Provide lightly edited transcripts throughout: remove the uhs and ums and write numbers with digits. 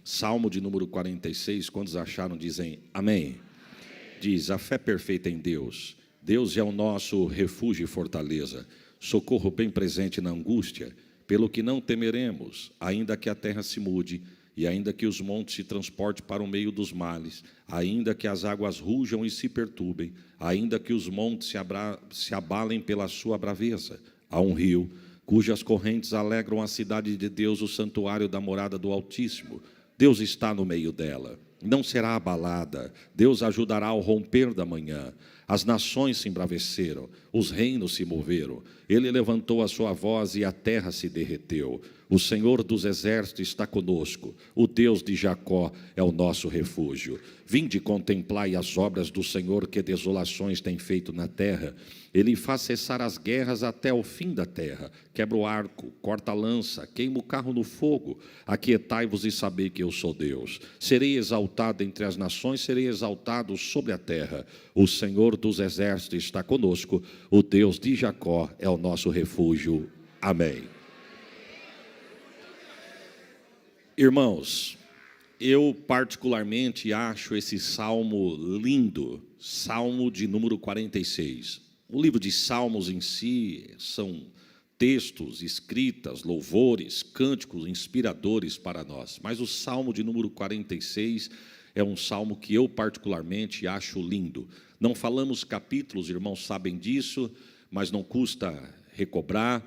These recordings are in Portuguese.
Salmo de número 46, quantos acharam, dizem amém. Diz, a fé perfeita em Deus. Deus é o nosso refúgio e fortaleza, socorro bem presente na angústia, pelo que não temeremos, ainda que a terra se mude, e ainda que os montes se transportem para o meio dos males, ainda que as águas rujam e se perturbem, ainda que os montes se abalem pela sua braveza. Há um rio, cujas correntes alegram a cidade de Deus, o santuário da morada do Altíssimo. Deus está no meio dela, não será abalada. Deus ajudará ao romper da manhã. As nações se embraveceram, os reinos se moveram. Ele levantou a sua voz e a terra se derreteu. O Senhor dos exércitos está conosco. O Deus de Jacó é o nosso refúgio. Vinde contemplai as obras do Senhor, que desolações tem feito na terra. Ele faz cessar as guerras até o fim da terra. Quebra o arco, corta a lança, queima o carro no fogo. Aquietai-vos e sabei que eu sou Deus. Serei exaltado entre as nações, serei exaltado sobre a terra. O Senhor dos exércitos está conosco. O Deus de Jacó é o nosso refúgio. Amém. Irmãos, eu particularmente acho esse salmo lindo, salmo de número 46. O livro de Salmos em si são textos, escritas, louvores, cânticos inspiradores para nós. Mas o salmo de número 46 é um salmo que eu particularmente acho lindo. Não falamos capítulos, irmãos sabem disso, mas não custa recobrar.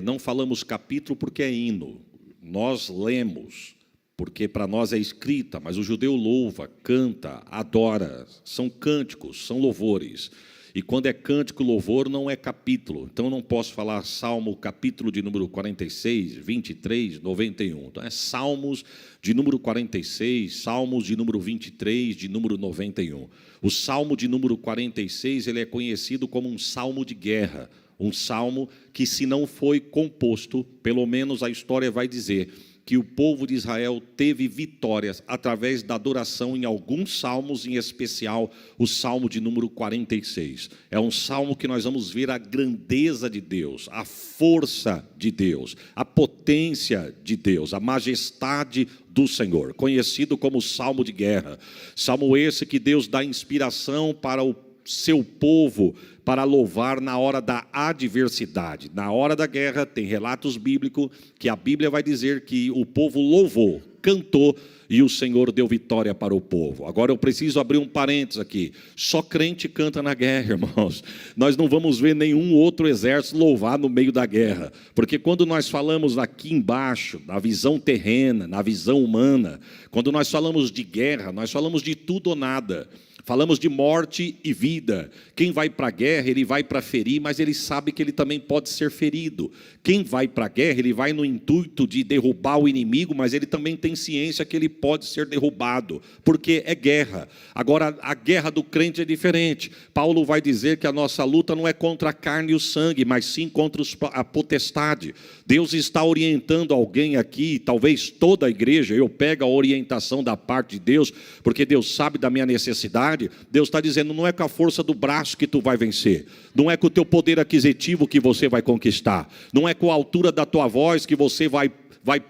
Não falamos capítulo porque é hino. Nós lemos, porque para nós é escrita, mas o judeu louva, canta, adora, são cânticos, são louvores. E quando é cântico, louvor, não é capítulo. Então, eu não posso falar salmo, capítulo de número 46, 23, 91. Então, é salmos de número 46, salmos de número 23, de número 91. O salmo de número 46, ele é conhecido como um salmo de guerra. Um salmo que, se não foi composto, pelo menos a história vai dizer que o povo de Israel teve vitórias através da adoração em alguns salmos, em especial o salmo de número 46. É um salmo que nós vamos ver a grandeza de Deus, a força de Deus, a potência de Deus, a majestade do Senhor, conhecido como salmo de guerra. Salmo esse que Deus dá inspiração para o seu povo para louvar na hora da adversidade. Na hora da guerra, tem relatos bíblicos que a Bíblia vai dizer que o povo louvou, cantou, e o Senhor deu vitória para o povo. Agora eu preciso abrir um parênteses aqui. Só crente canta na guerra, irmãos. Nós não vamos ver nenhum outro exército louvar no meio da guerra. Porque quando nós falamos aqui embaixo, na visão terrena, na visão humana, quando nós falamos de guerra, nós falamos de tudo ou nada. Falamos de morte e vida. Quem vai para a guerra, ele vai para ferir, mas ele sabe que ele também pode ser ferido. Quem vai para a guerra, ele vai no intuito de derrubar o inimigo, mas ele também tem ciência que ele pode ser derrubado, porque é guerra. Agora, a guerra do crente é diferente. Paulo vai dizer que a nossa luta não é contra a carne e o sangue, mas sim contra a potestade. Deus está orientando alguém aqui, talvez toda a igreja, eu pego a orientação da parte de Deus, porque Deus sabe da minha necessidade. Deus está dizendo, não é com a força do braço que tu vai vencer, não é com o teu poder aquisitivo que você vai conquistar, não é com a altura da tua voz que você vai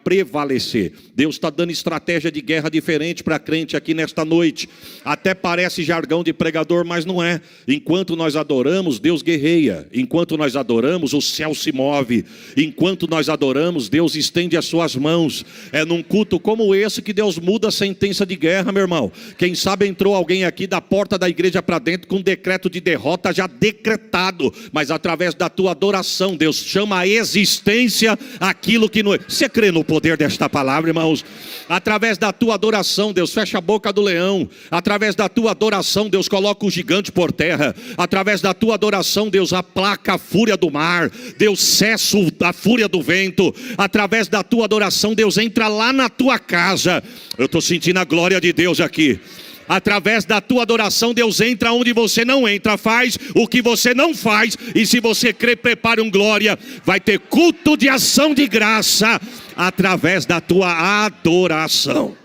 prevalecer. Deus está dando estratégia de guerra diferente para crente aqui nesta noite. Até parece jargão de pregador, mas não é. Enquanto nós adoramos, Deus guerreia. Enquanto nós adoramos, o céu se move. Enquanto nós adoramos, Deus estende as suas mãos. É num culto como esse que Deus muda a sentença de guerra, meu irmão. Quem sabe entrou alguém aqui da porta da igreja para dentro com um decreto de derrota já decretado, mas através da tua adoração, Deus chama a existência aquilo que não é. Você crê no poder desta palavra, irmãos? Através da tua adoração, Deus fecha a boca do leão. Através da tua adoração, Deus coloca o gigante por terra. Através da tua adoração, Deus aplaca a fúria do mar. Deus cessa a fúria do vento. Através da tua adoração, Deus entra lá na tua casa. Eu estou sentindo a glória de Deus aqui. Através da tua adoração, Deus entra onde você não entra, faz o que você não faz. E se você crê, prepare um glória. Vai ter culto de ação de graça através da tua adoração.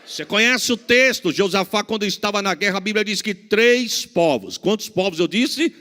Você conhece o texto? Josafá, quando estava na guerra, a Bíblia diz que 3 povos. Quantos povos eu disse?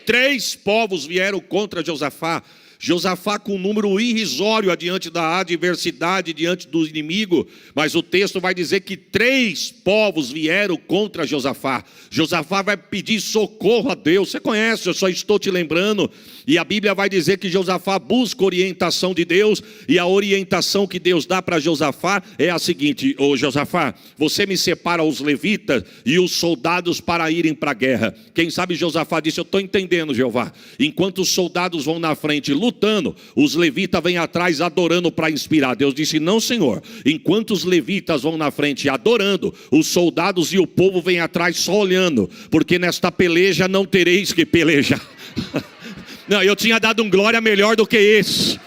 3 povos vieram contra Josafá. Josafá com um número irrisório adiante da adversidade, diante do inimigo, mas o texto vai dizer que 3 povos vieram contra Josafá. Josafá vai pedir socorro a Deus, você conhece, eu só estou te lembrando, e a Bíblia vai dizer que Josafá busca orientação de Deus, e a orientação que Deus dá para Josafá é a seguinte: ô Josafá, você me separa os levitas e os soldados para irem para a guerra. Quem sabe Josafá disse: eu estou entendendo, Jeová, enquanto os soldados vão na frente lutando, os levitas vêm atrás adorando para inspirar. Deus disse: não, Senhor, enquanto os levitas vão na frente adorando, os soldados e o povo vêm atrás só olhando, porque nesta peleja não tereis que pelejar. Não, eu tinha dado um glória melhor do que esse.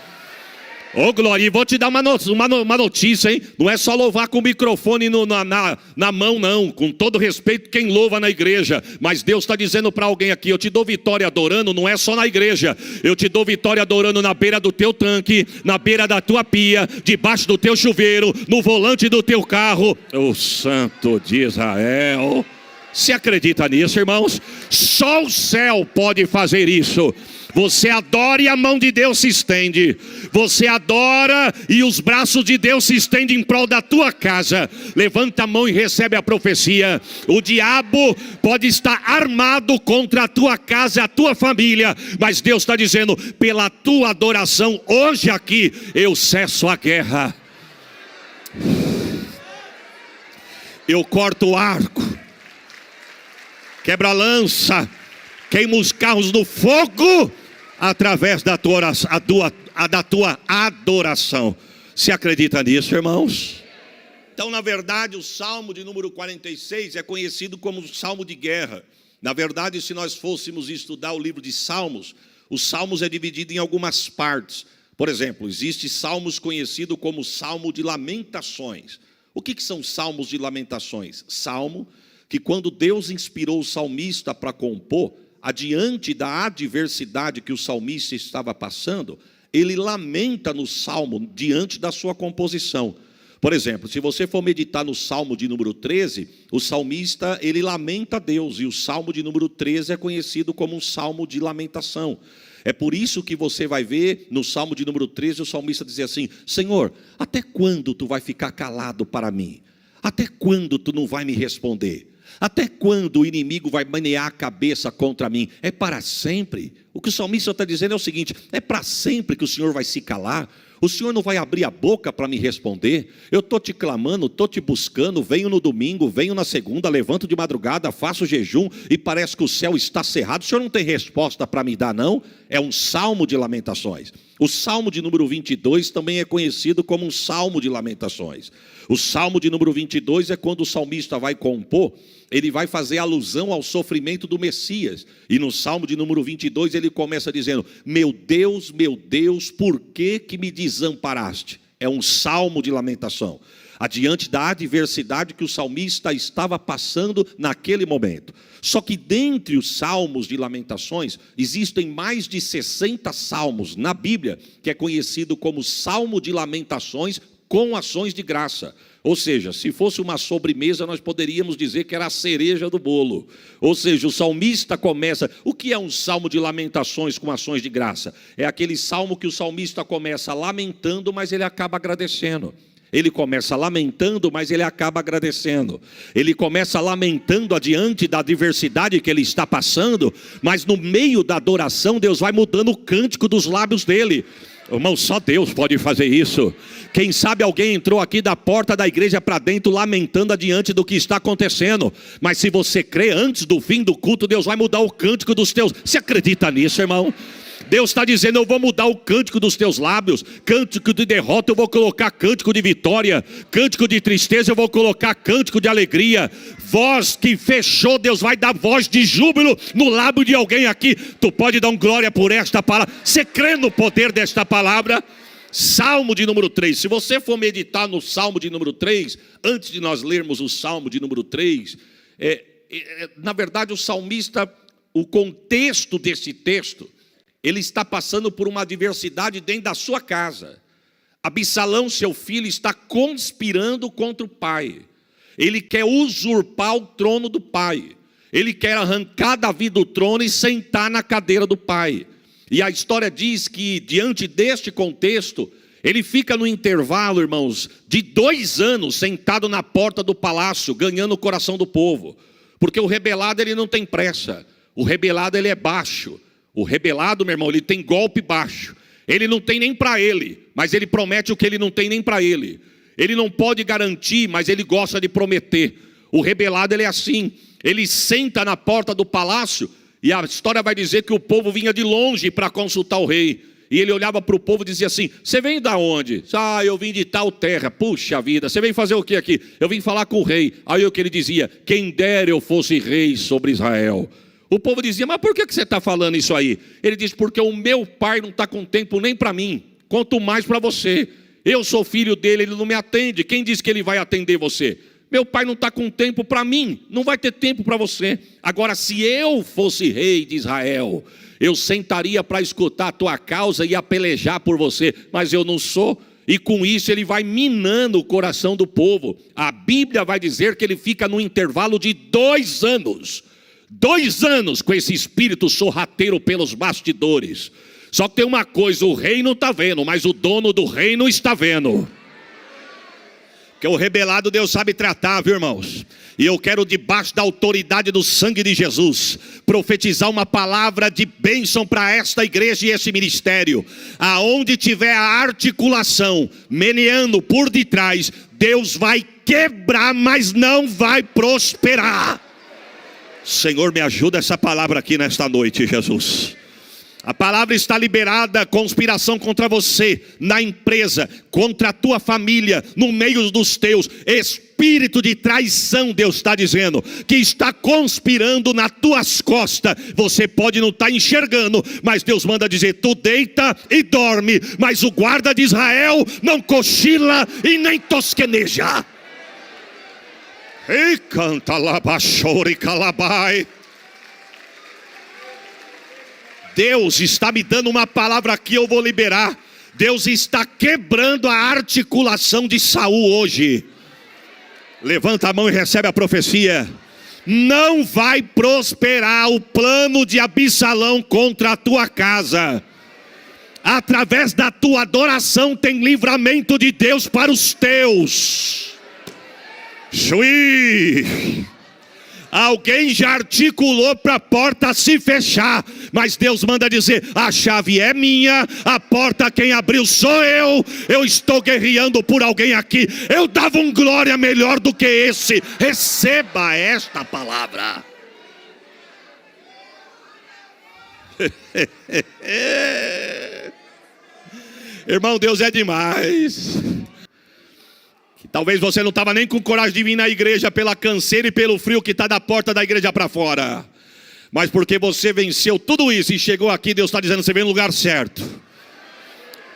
Ô glória, e vou te dar uma notícia, hein? Não é só louvar com o microfone na mão, não. Com todo respeito, quem louva na igreja. Mas Deus está dizendo para alguém aqui: eu te dou vitória adorando, não é só na igreja. Eu te dou vitória adorando na beira do teu tanque, na beira da tua pia, debaixo do teu chuveiro, no volante do teu carro. O Santo de Israel. Você acredita nisso, irmãos? Só o céu pode fazer isso. Você adora e a mão de Deus se estende. Você adora e os braços de Deus se estendem em prol da tua casa. Levanta a mão e recebe a profecia. O diabo pode estar armado contra a tua casa, a tua família, mas Deus está dizendo: pela tua adoração, hoje aqui, eu cesso a guerra. Eu corto o arco, quebra a lança, queima os carros no fogo, através da tua oração, da tua adoração. Você acredita nisso, irmãos? Então, na verdade, o Salmo de número 46 é conhecido como Salmo de guerra. Na verdade, se nós fôssemos estudar o livro de Salmos, os Salmos é dividido em algumas partes. Por exemplo, existe Salmos conhecido como Salmo de lamentações. O que são Salmos de lamentações? Salmo que, quando Deus inspirou o salmista para compor, adiante da adversidade que o salmista estava passando, ele lamenta no salmo diante da sua composição. Por exemplo, se você for meditar no salmo de número 13, o salmista, ele lamenta a Deus, e o salmo de número 13 é conhecido como um salmo de lamentação. É por isso que você vai ver no salmo de número 13 o salmista dizer assim: Senhor, até quando tu vai ficar calado para mim? Até quando tu não vai me responder? Até quando o inimigo vai menear a cabeça contra mim? É para sempre? O que o salmista está dizendo é o seguinte: é para sempre que o Senhor vai se calar? O Senhor não vai abrir a boca para me responder? Eu estou te clamando, estou te buscando, venho no domingo, venho na segunda, levanto de madrugada, faço jejum e parece que o céu está cerrado. O Senhor não tem resposta para me dar, não? É um salmo de lamentações. O salmo de número 22 também é conhecido como um salmo de lamentações. O salmo de número 22 é quando o salmista vai compor, ele vai fazer alusão ao sofrimento do Messias. E no salmo de número 22 ele começa dizendo: meu Deus, por que me desamparaste? É um salmo de lamentação, adiante da adversidade que o salmista estava passando naquele momento. Só que dentre os salmos de lamentações, existem mais de 60 salmos na Bíblia, que é conhecido como salmo de lamentações com ações de graça. Ou seja, se fosse uma sobremesa, nós poderíamos dizer que era a cereja do bolo. Ou seja, o salmista começa... O que é um salmo de lamentações com ações de graça? É aquele salmo que o salmista começa lamentando, mas ele acaba agradecendo. Ele começa lamentando, mas ele acaba agradecendo. Ele começa lamentando adiante da adversidade que ele está passando, mas no meio da adoração, Deus vai mudando o cântico dos lábios dele. Irmão, só Deus pode fazer isso. Quem sabe alguém entrou aqui da porta da igreja para dentro lamentando adiante do que está acontecendo. Mas se você crê, antes do fim do culto, Deus vai mudar o cântico dos teus. Você acredita nisso, irmão? Deus está dizendo: eu vou mudar o cântico dos teus lábios. Cântico de derrota eu vou colocar cântico de vitória. Cântico de tristeza eu vou colocar cântico de alegria. Voz que fechou, Deus vai dar voz de júbilo no lábio de alguém aqui. Tu pode dar um glória por esta palavra? Você crê no poder desta palavra? Salmo de número 3. Se você for meditar no Salmo de número 3, antes de nós lermos o Salmo de número 3, na verdade o salmista, o contexto desse texto, ele está passando por uma adversidade dentro da sua casa. Absalão, seu filho, está conspirando contra o pai. Ele quer usurpar o trono do pai. Ele quer arrancar Davi do trono e sentar na cadeira do pai. E a história diz que, diante deste contexto, ele fica no intervalo, irmãos, de 2 anos sentado na porta do palácio, ganhando o coração do povo. Porque o rebelado, ele não tem pressa. O rebelado, ele é baixo. O rebelado, meu irmão, ele tem golpe baixo. Ele não tem nem para ele, mas ele promete o que ele não tem nem para ele. Ele não pode garantir, mas ele gosta de prometer. O rebelado, ele é assim. Ele senta na porta do palácio, e a história vai dizer que o povo vinha de longe para consultar o rei. E ele olhava para o povo e dizia assim: você vem da onde? Ah, eu vim de tal terra. Puxa vida, você vem fazer o que aqui? Eu vim falar com o rei. Aí o que ele dizia: quem dera eu fosse rei sobre Israel. O povo dizia: mas por que você está falando isso aí? Ele diz: porque o meu pai não está com tempo nem para mim, quanto mais para você. Eu sou filho dele, ele não me atende. Quem diz que ele vai atender você? Meu pai não está com tempo para mim, não vai ter tempo para você. Agora, se eu fosse rei de Israel, eu sentaria para escutar a tua causa e a pelejar por você, mas eu não sou. E com isso ele vai minando o coração do povo. A Bíblia vai dizer que ele fica no intervalo de 2 anos. 2 anos com esse espírito sorrateiro pelos bastidores. Só que tem uma coisa: o rei não está vendo, mas o dono do reino está vendo. Porque o rebelado Deus sabe tratar, viu, irmãos? E eu quero, debaixo da autoridade do sangue de Jesus, profetizar uma palavra de bênção para esta igreja e esse ministério. Aonde tiver a articulação meneando por detrás, Deus vai quebrar, mas não vai prosperar. Senhor, me ajuda essa palavra aqui nesta noite, Jesus. A palavra está liberada: conspiração contra você, na empresa, contra a tua família, no meio dos teus. Espírito de traição, Deus está dizendo, que está conspirando nas tuas costas. Você pode não estar enxergando, mas Deus manda dizer: tu deita e dorme, mas o guarda de Israel não cochila e nem tosqueneja. E canta labachore calabai. Deus está me dando uma palavra aqui, eu vou liberar. Deus está quebrando a articulação de Saul hoje. Levanta a mão e recebe a profecia. Não vai prosperar o plano de Absalão contra a tua casa. Através da tua adoração tem livramento de Deus para os teus. Juí. Alguém já articulou para a porta se fechar, mas Deus manda dizer: a chave é minha, a porta quem abriu sou eu. Eu estou guerreando por alguém aqui. Eu dava um glória melhor do que esse. Receba esta palavra. Irmão, Deus é demais. Talvez você não estava nem com coragem de vir na igreja pela canseira e pelo frio que está da porta da igreja para fora. Mas porque você venceu tudo isso e chegou aqui, Deus está dizendo: você veio no lugar certo.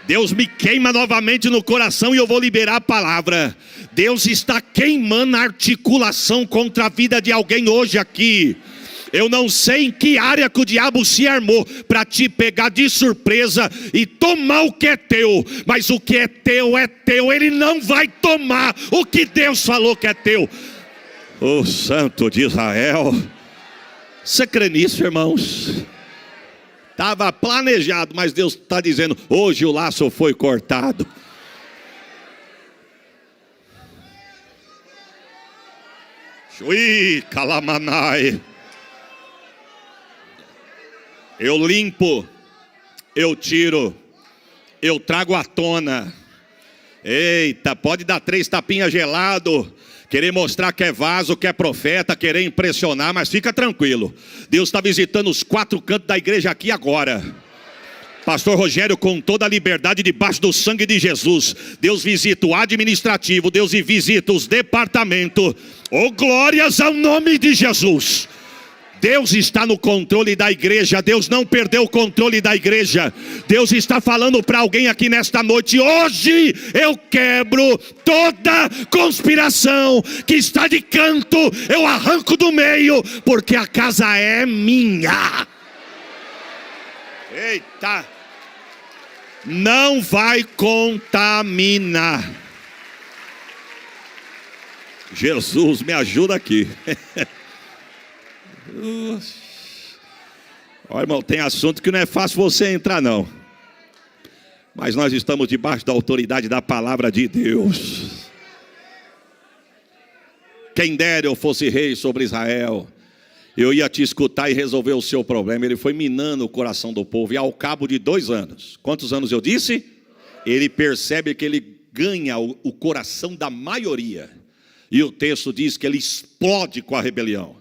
Deus me queima novamente no coração e eu vou liberar a palavra. Deus está queimando a articulação contra a vida de alguém hoje aqui. Eu não sei em que área que o diabo se armou para te pegar de surpresa e tomar o que é teu. Mas o que é teu, ele não vai tomar o que Deus falou que é teu. O Santo de Israel. Você crê nisso, irmãos? Estava planejado, mas Deus está dizendo: hoje o laço foi cortado. Chui, calamanai. Eu limpo, eu tiro, eu trago à tona. Eita, pode dar 3 tapinhas gelado, querer mostrar que é vaso, que é profeta, querer impressionar, mas fica tranquilo. Deus está visitando os 4 cantos da igreja aqui agora. Pastor Rogério, com toda a liberdade debaixo do sangue de Jesus, Deus visita o administrativo, Deus visita os departamentos. Oh, glórias ao nome de Jesus. Deus está no controle da igreja. Deus não perdeu o controle da igreja. Deus está falando para alguém aqui nesta noite: hoje eu quebro toda conspiração que está de canto, eu arranco do meio, porque a casa é minha. Eita! Não vai contaminar. Jesus, me ajuda aqui. Ó, irmão, tem assunto que não é fácil você entrar, não. Mas nós estamos debaixo da autoridade da palavra de Deus. Quem dera eu fosse rei sobre Israel, eu ia te escutar e resolver o seu problema. Ele foi minando o coração do povo. E ao cabo de 2 anos, quantos anos eu disse? Ele percebe que ele ganha o coração da maioria. E o texto diz que ele explode com a rebelião.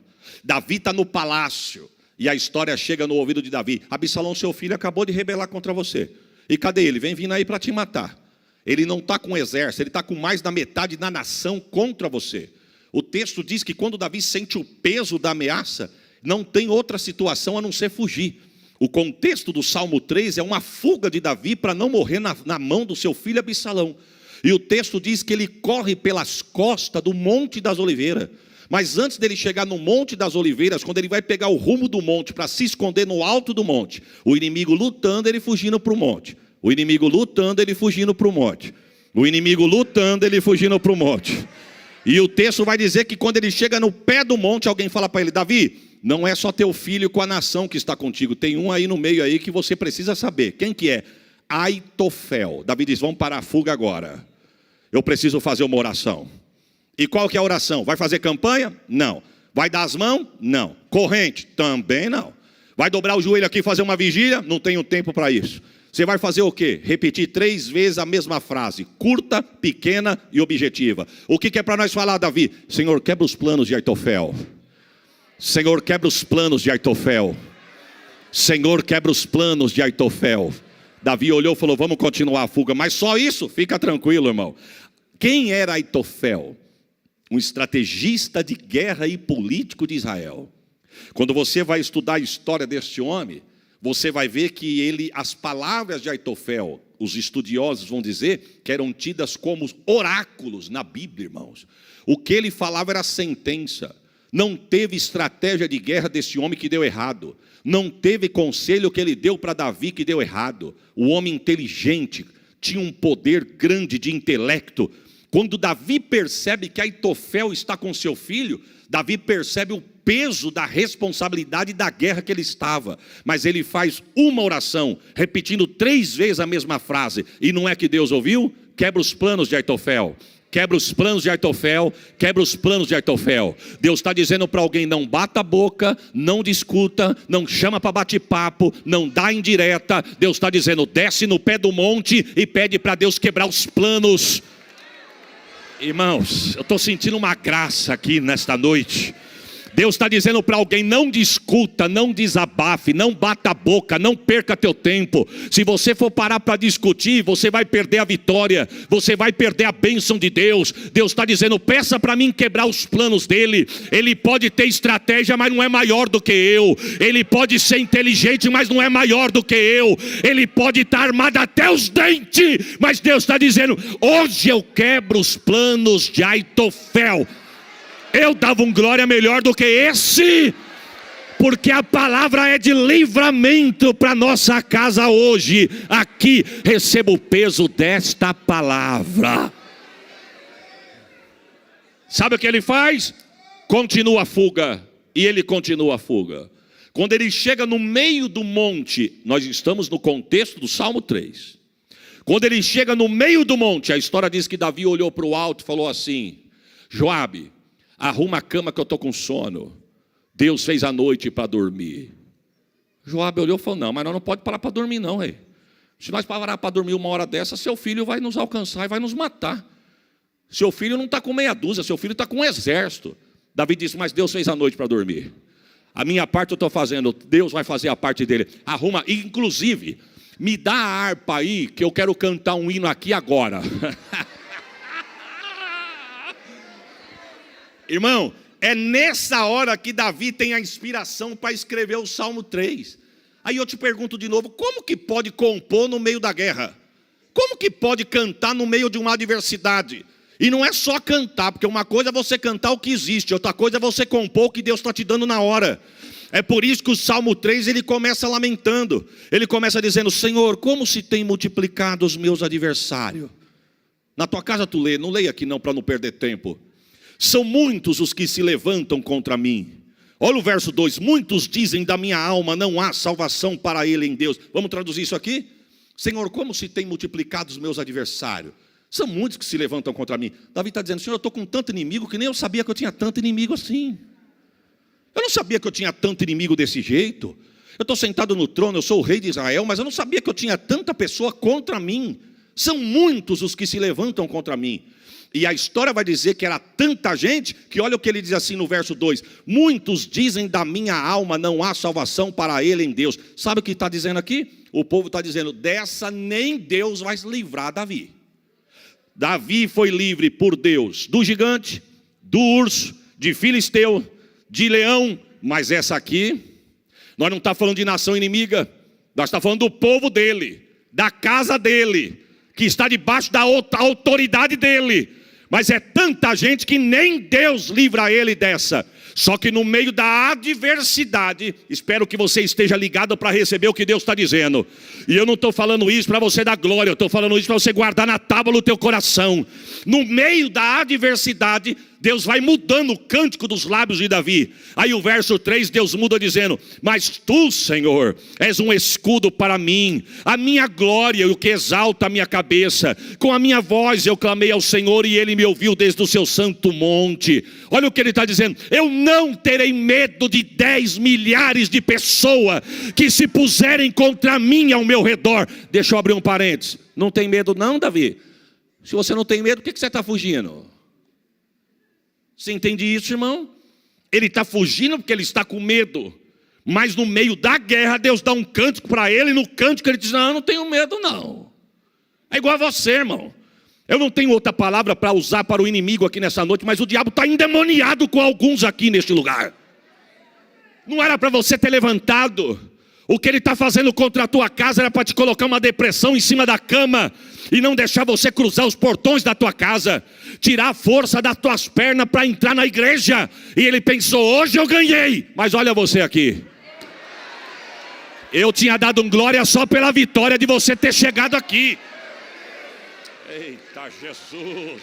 Davi está no palácio. E a história chega no ouvido de Davi: Absalão, seu filho, acabou de rebelar contra você. E cadê ele? Vem vindo aí para te matar. Ele não está com exército, ele está com mais da metade da nação contra você. O texto diz que quando Davi sente o peso da ameaça, não tem outra situação a não ser fugir. O contexto do Salmo 3 é uma fuga de Davi para não morrer na mão do seu filho Absalão. E o texto diz que ele corre pelas costas do Monte das Oliveiras. Mas antes dele chegar no Monte das Oliveiras, quando ele vai pegar o rumo do monte para se esconder no alto do monte, o inimigo lutando, ele fugindo para o monte. O inimigo lutando, ele fugindo para o monte. O inimigo lutando, ele fugindo para o monte. E o texto vai dizer que quando ele chega no pé do monte, alguém fala para ele: Davi, não é só teu filho com a nação que está contigo, tem um aí no meio aí que você precisa saber. Quem que é? Aitofel. Davi diz: vamos parar a fuga agora. Eu preciso fazer uma oração. E qual que é a oração? Vai fazer campanha? Não. Vai dar as mãos? Não. Corrente? Também não. Vai dobrar o joelho aqui e fazer uma vigília? Não tenho tempo para isso. Você vai fazer o quê? Repetir 3 vezes a mesma frase, curta, pequena e objetiva. O que é para nós falar, Davi? Senhor, quebra os planos de Aitofel. Senhor, quebra os planos de Aitofel. Senhor, quebra os planos de Aitofel. Davi olhou e falou: vamos continuar a fuga. Mas só isso? Fica tranquilo, irmão. Quem era Aitofel? Um estrategista de guerra e político de Israel. Quando você vai estudar a história deste homem, você vai ver que as palavras de Aitofel, os estudiosos vão dizer que eram tidas como oráculos na Bíblia, irmãos. O que ele falava era sentença. Não teve estratégia de guerra desse homem que deu errado. Não teve conselho que ele deu para Davi que deu errado. O homem inteligente tinha um poder grande de intelecto. Quando Davi percebe que Aitofel está com seu filho, Davi percebe o peso da responsabilidade da guerra que ele estava. Mas ele faz uma oração, repetindo 3 vezes a mesma frase. E não é que Deus ouviu? Quebra os planos de Aitofel. Quebra os planos de Aitofel, quebra os planos de Aitofel. Deus está dizendo para alguém: não bata a boca, não discuta, não chama para bate-papo, não dá indireta. Deus está dizendo: desce no pé do monte e pede para Deus quebrar os planos. Irmãos, eu estou sentindo uma graça aqui nesta noite. Deus está dizendo para alguém: não discuta, não desabafe, não bata a boca, não perca teu tempo. Se você for parar para discutir, você vai perder a vitória, você vai perder a bênção de Deus. Deus está dizendo: peça para mim quebrar os planos dele. Ele pode ter estratégia, mas não é maior do que eu. Ele pode ser inteligente, mas não é maior do que eu. Ele pode estar armado até os dentes, mas Deus está dizendo: hoje eu quebro os planos de Aitofel. Eu dava um glória melhor do que esse, porque a palavra é de livramento para nossa casa hoje. Aqui recebo o peso desta palavra. Sabe o que ele faz? Continua a fuga. E ele continua a fuga. Quando ele chega no meio do monte, nós estamos no contexto do Salmo 3. Quando ele chega no meio do monte, a história diz que Davi olhou para o alto e falou assim: Joabe, arruma a cama que eu estou com sono. Deus fez a noite para dormir. Joabe olhou e falou: não, mas nós não podemos parar para dormir não, rei. Se nós parar para dormir uma hora dessa, seu filho vai nos alcançar e vai nos matar. Seu filho não está com meia dúzia, seu filho está com um exército. Davi disse: mas Deus fez a noite para dormir. A minha parte eu estou fazendo, Deus vai fazer a parte dele. Arruma, inclusive, me dá a harpa aí, que eu quero cantar um hino aqui agora. Irmão, é nessa hora que Davi tem a inspiração para escrever o Salmo 3. Aí eu te pergunto de novo: como que pode compor no meio da guerra? Como que pode cantar no meio de uma adversidade? E não é só cantar, porque uma coisa é você cantar o que existe, outra coisa é você compor o que Deus está te dando na hora. É por isso que o Salmo 3 ele começa lamentando. Ele começa dizendo: Senhor, como se tem multiplicado os meus adversários. Na tua casa tu lê, não leia aqui não para não perder tempo. São muitos os que se levantam contra mim. Olha o verso 2: muitos dizem da minha alma, não há salvação para ele em Deus. Vamos traduzir isso aqui? Senhor, como se tem multiplicado os meus adversários? São muitos que se levantam contra mim. Davi está dizendo: Senhor, eu estou com tanto inimigo que nem eu sabia que eu tinha tanto inimigo assim. Eu não sabia que eu tinha tanto inimigo desse jeito. Eu estou sentado no trono, eu sou o rei de Israel, mas eu não sabia que eu tinha tanta pessoa contra mim. São muitos os que se levantam contra mim. E a história vai dizer que era tanta gente, que olha o que ele diz assim no verso 2: muitos dizem da minha alma, não há salvação para ele em Deus. Sabe o que está dizendo aqui? O povo está dizendo: dessa nem Deus vai livrar Davi. Davi foi livre por Deus do gigante, do urso, de filisteu, de leão. Mas essa aqui, nós não estamos falando de nação inimiga, nós estamos falando do povo dele, da casa dele, que está debaixo da outra autoridade dele. Mas é tanta gente que nem Deus livra ele dessa. Só que no meio da adversidade, espero que você esteja ligado para receber o que Deus está dizendo. E eu não estou falando isso para você dar glória, eu estou falando isso para você guardar na tábua do teu coração. No meio da adversidade, Deus vai mudando o cântico dos lábios de Davi. Aí o verso 3, Deus muda dizendo: mas tu, Senhor, és um escudo para mim, a minha glória, o que exalta a minha cabeça. Com a minha voz eu clamei ao Senhor e Ele me ouviu desde o seu santo monte. Olha o que Ele está dizendo: eu não terei medo de 10 milhares de pessoas que se puserem contra mim ao meu redor. Deixa eu abrir um parênteses. Não tem medo não, Davi? Se você não tem medo, por que você está fugindo? Você entende isso, irmão? Ele está fugindo porque ele está com medo. Mas no meio da guerra, Deus dá um cântico para ele. E no cântico ele diz: não, eu não tenho medo não. É igual a você, irmão. Eu não tenho outra palavra para usar para o inimigo aqui nessa noite, mas o diabo está endemoniado com alguns aqui neste lugar. Não era para você ter levantado. O que ele está fazendo contra a tua casa era para te colocar uma depressão em cima da cama e não deixar você cruzar os portões da tua casa, tirar a força das tuas pernas para entrar na igreja. E ele pensou: hoje eu ganhei. Mas olha você aqui, eu tinha dado um glória só pela vitória de você ter chegado aqui. Eita Jesus!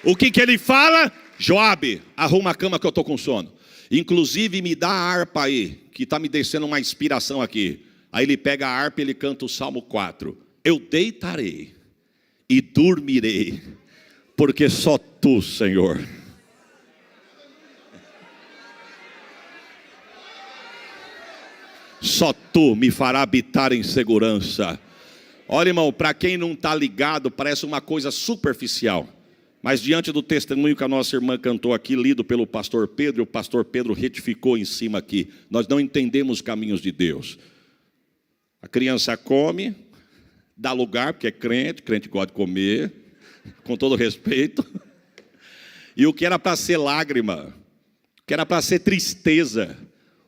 O que ele fala? Joabe, arruma a cama que eu estou com sono. Inclusive me dá a harpa aí, que está me descendo uma inspiração aqui. Aí ele pega a harpa e ele canta o Salmo 4. Eu deitarei e dormirei, porque só tu, Senhor. Só tu me fará habitar em segurança. Olha, irmão, para quem não está ligado, parece uma coisa superficial. Mas diante do testemunho que a nossa irmã cantou aqui, lido pelo pastor Pedro, o pastor Pedro retificou em cima aqui: nós não entendemos os caminhos de Deus. A criança come, dá lugar, porque é crente, crente gosta de comer, com todo respeito. E o que era para ser lágrima, o que era para ser tristeza,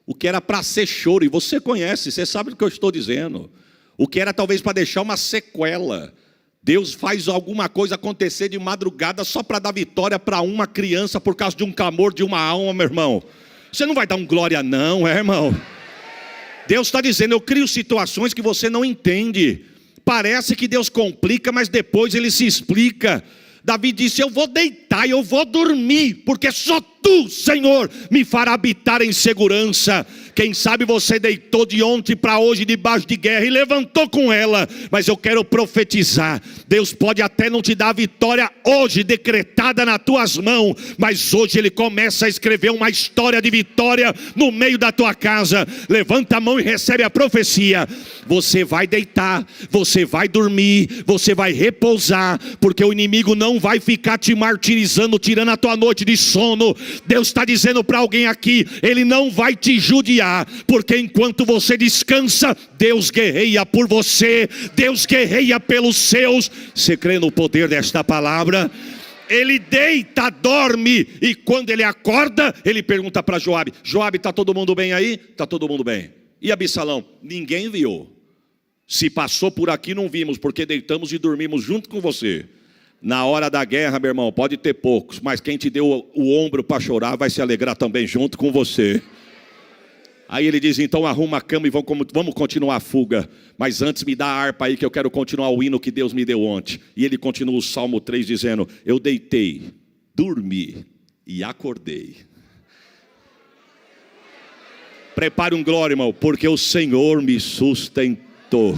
o que era para ser choro, e você conhece, você sabe do que eu estou dizendo, o que era talvez para deixar uma sequela, Deus faz alguma coisa acontecer de madrugada só para dar vitória para uma criança por causa de um clamor de uma alma, meu irmão. Você não vai dar um glória não, irmão? Deus está dizendo: eu crio situações que você não entende. Parece que Deus complica, mas depois Ele se explica. Davi disse: eu vou deitar e eu vou dormir, porque só tu, Senhor, me fará habitar em segurança. Quem sabe você deitou de ontem para hoje debaixo de guerra e levantou com ela, mas eu quero profetizar: Deus pode até não te dar a vitória hoje decretada nas tuas mãos, mas hoje Ele começa a escrever uma história de vitória no meio da tua casa. Levanta a mão e recebe a profecia. Você vai deitar, você vai dormir, você vai repousar, porque o inimigo não vai ficar te martirizando, tirando a tua noite de sono. Deus está dizendo para alguém aqui: Ele não vai te judiar, porque enquanto você descansa, Deus guerreia por você, Deus guerreia pelos seus. Você crê no poder desta palavra? Ele deita, dorme, e quando ele acorda, ele pergunta para Joabe: Joabe, está todo mundo bem aí? Está todo mundo bem. E Absalão? Ninguém viu. Se passou por aqui não vimos, porque deitamos e dormimos junto com você. Na hora da guerra, meu irmão, pode ter poucos, mas quem te deu o ombro para chorar vai se alegrar também junto com você. Aí ele diz, então arruma a cama e vamos continuar a fuga. Mas antes me dá a harpa aí que eu quero continuar o hino que Deus me deu ontem. E ele continua o Salmo 3 dizendo, eu deitei, dormi e acordei. Prepare um glória, irmão, porque o Senhor me sustentou.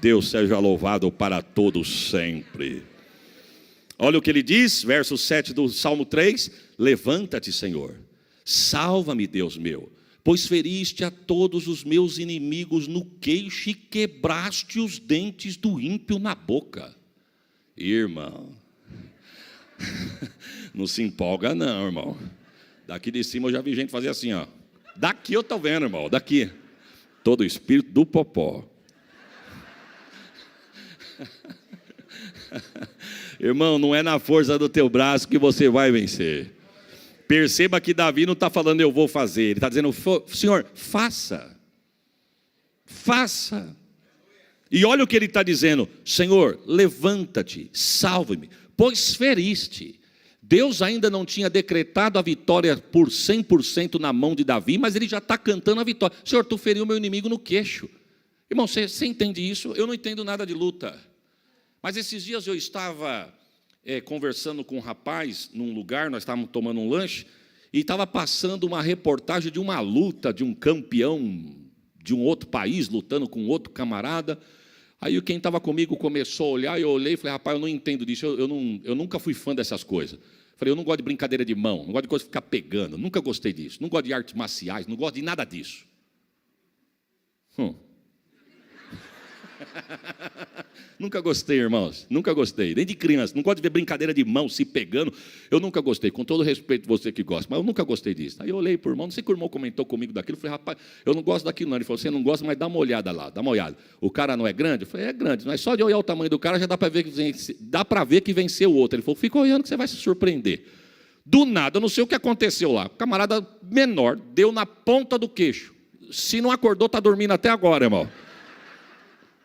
Deus seja louvado para todos sempre. Olha o que ele diz, verso 7 do Salmo 3. Levanta-te, Senhor, salva-me, Deus meu, pois feriste a todos os meus inimigos no queixo e quebraste os dentes do ímpio na boca. Irmão, não se empolga não, irmão. Daqui de cima eu já vi gente fazer assim, ó. Daqui eu estou vendo, irmão, daqui. Todo o espírito do popó. Irmão, não é na força do teu braço que você vai vencer. Perceba que Davi não está falando eu vou fazer. Ele está dizendo, Senhor, faça. Faça. E olha o que ele está dizendo. Senhor, levanta-te, salva-me, pois feriste. Deus ainda não tinha decretado a vitória por 100% na mão de Davi, mas ele já está cantando a vitória. Senhor, tu feriu meu inimigo no queixo. Irmão, você entende isso? Eu não entendo nada de luta. Mas esses dias eu estava conversando com um rapaz num lugar, nós estávamos tomando um lanche, e estava passando uma reportagem de uma luta de um campeão de um outro país, lutando com outro camarada. Aí quem estava comigo começou a olhar, eu olhei e falei, rapaz, eu não entendo disso, eu nunca fui fã dessas coisas. Falei, eu não gosto de brincadeira de mão, não gosto de coisa de ficar pegando, nunca gostei disso, não gosto de artes marciais, não gosto de nada disso. Nunca gostei, irmãos, nunca gostei, nem de criança, não gosto de ver brincadeira de mão, se pegando, eu nunca gostei, com todo respeito você que gosta, mas eu nunca gostei disso. Aí eu olhei para o irmão, não sei que o irmão comentou comigo daquilo, eu falei, rapaz, eu não gosto daquilo não. Ele falou, você não gosta, mas dá uma olhada lá, dá uma olhada. O cara não é grande? Eu falei, é grande, mas só de olhar o tamanho do cara já dá para ver que venceu o outro. Ele falou, fica olhando que você vai se surpreender. Do nada, eu não sei o que aconteceu lá, o camarada menor deu na ponta do queixo, se não acordou, está dormindo até agora, irmão.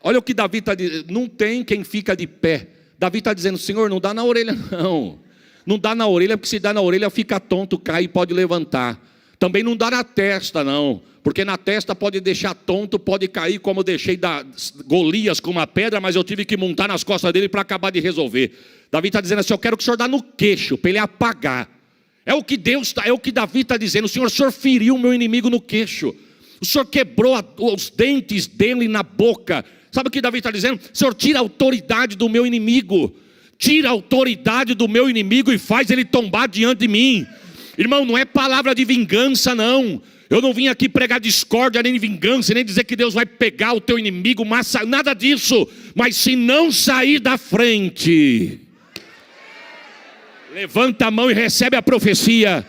Olha o que Davi está dizendo, não tem quem fica de pé. Davi está dizendo, Senhor, não dá na orelha não. Não dá na orelha, porque se dá na orelha fica tonto, cai e pode levantar. Também não dá na testa não, porque na testa pode deixar tonto, pode cair, como eu deixei Golias com uma pedra, mas eu tive que montar nas costas dele para acabar de resolver. Davi está dizendo assim, eu quero que o Senhor dá no queixo, para ele apagar. É o que Davi está dizendo, o Senhor feriu o meu inimigo no queixo. O Senhor quebrou os dentes dele na boca. Sabe o que Davi está dizendo? Senhor, tira a autoridade do meu inimigo. Tira a autoridade do meu inimigo e faz ele tombar diante de mim. Irmão, não é palavra de vingança não. Eu não vim aqui pregar discórdia, nem vingança, nem dizer que Deus vai pegar o teu inimigo, nada disso. Mas se não sair da frente, levanta a mão e recebe a profecia.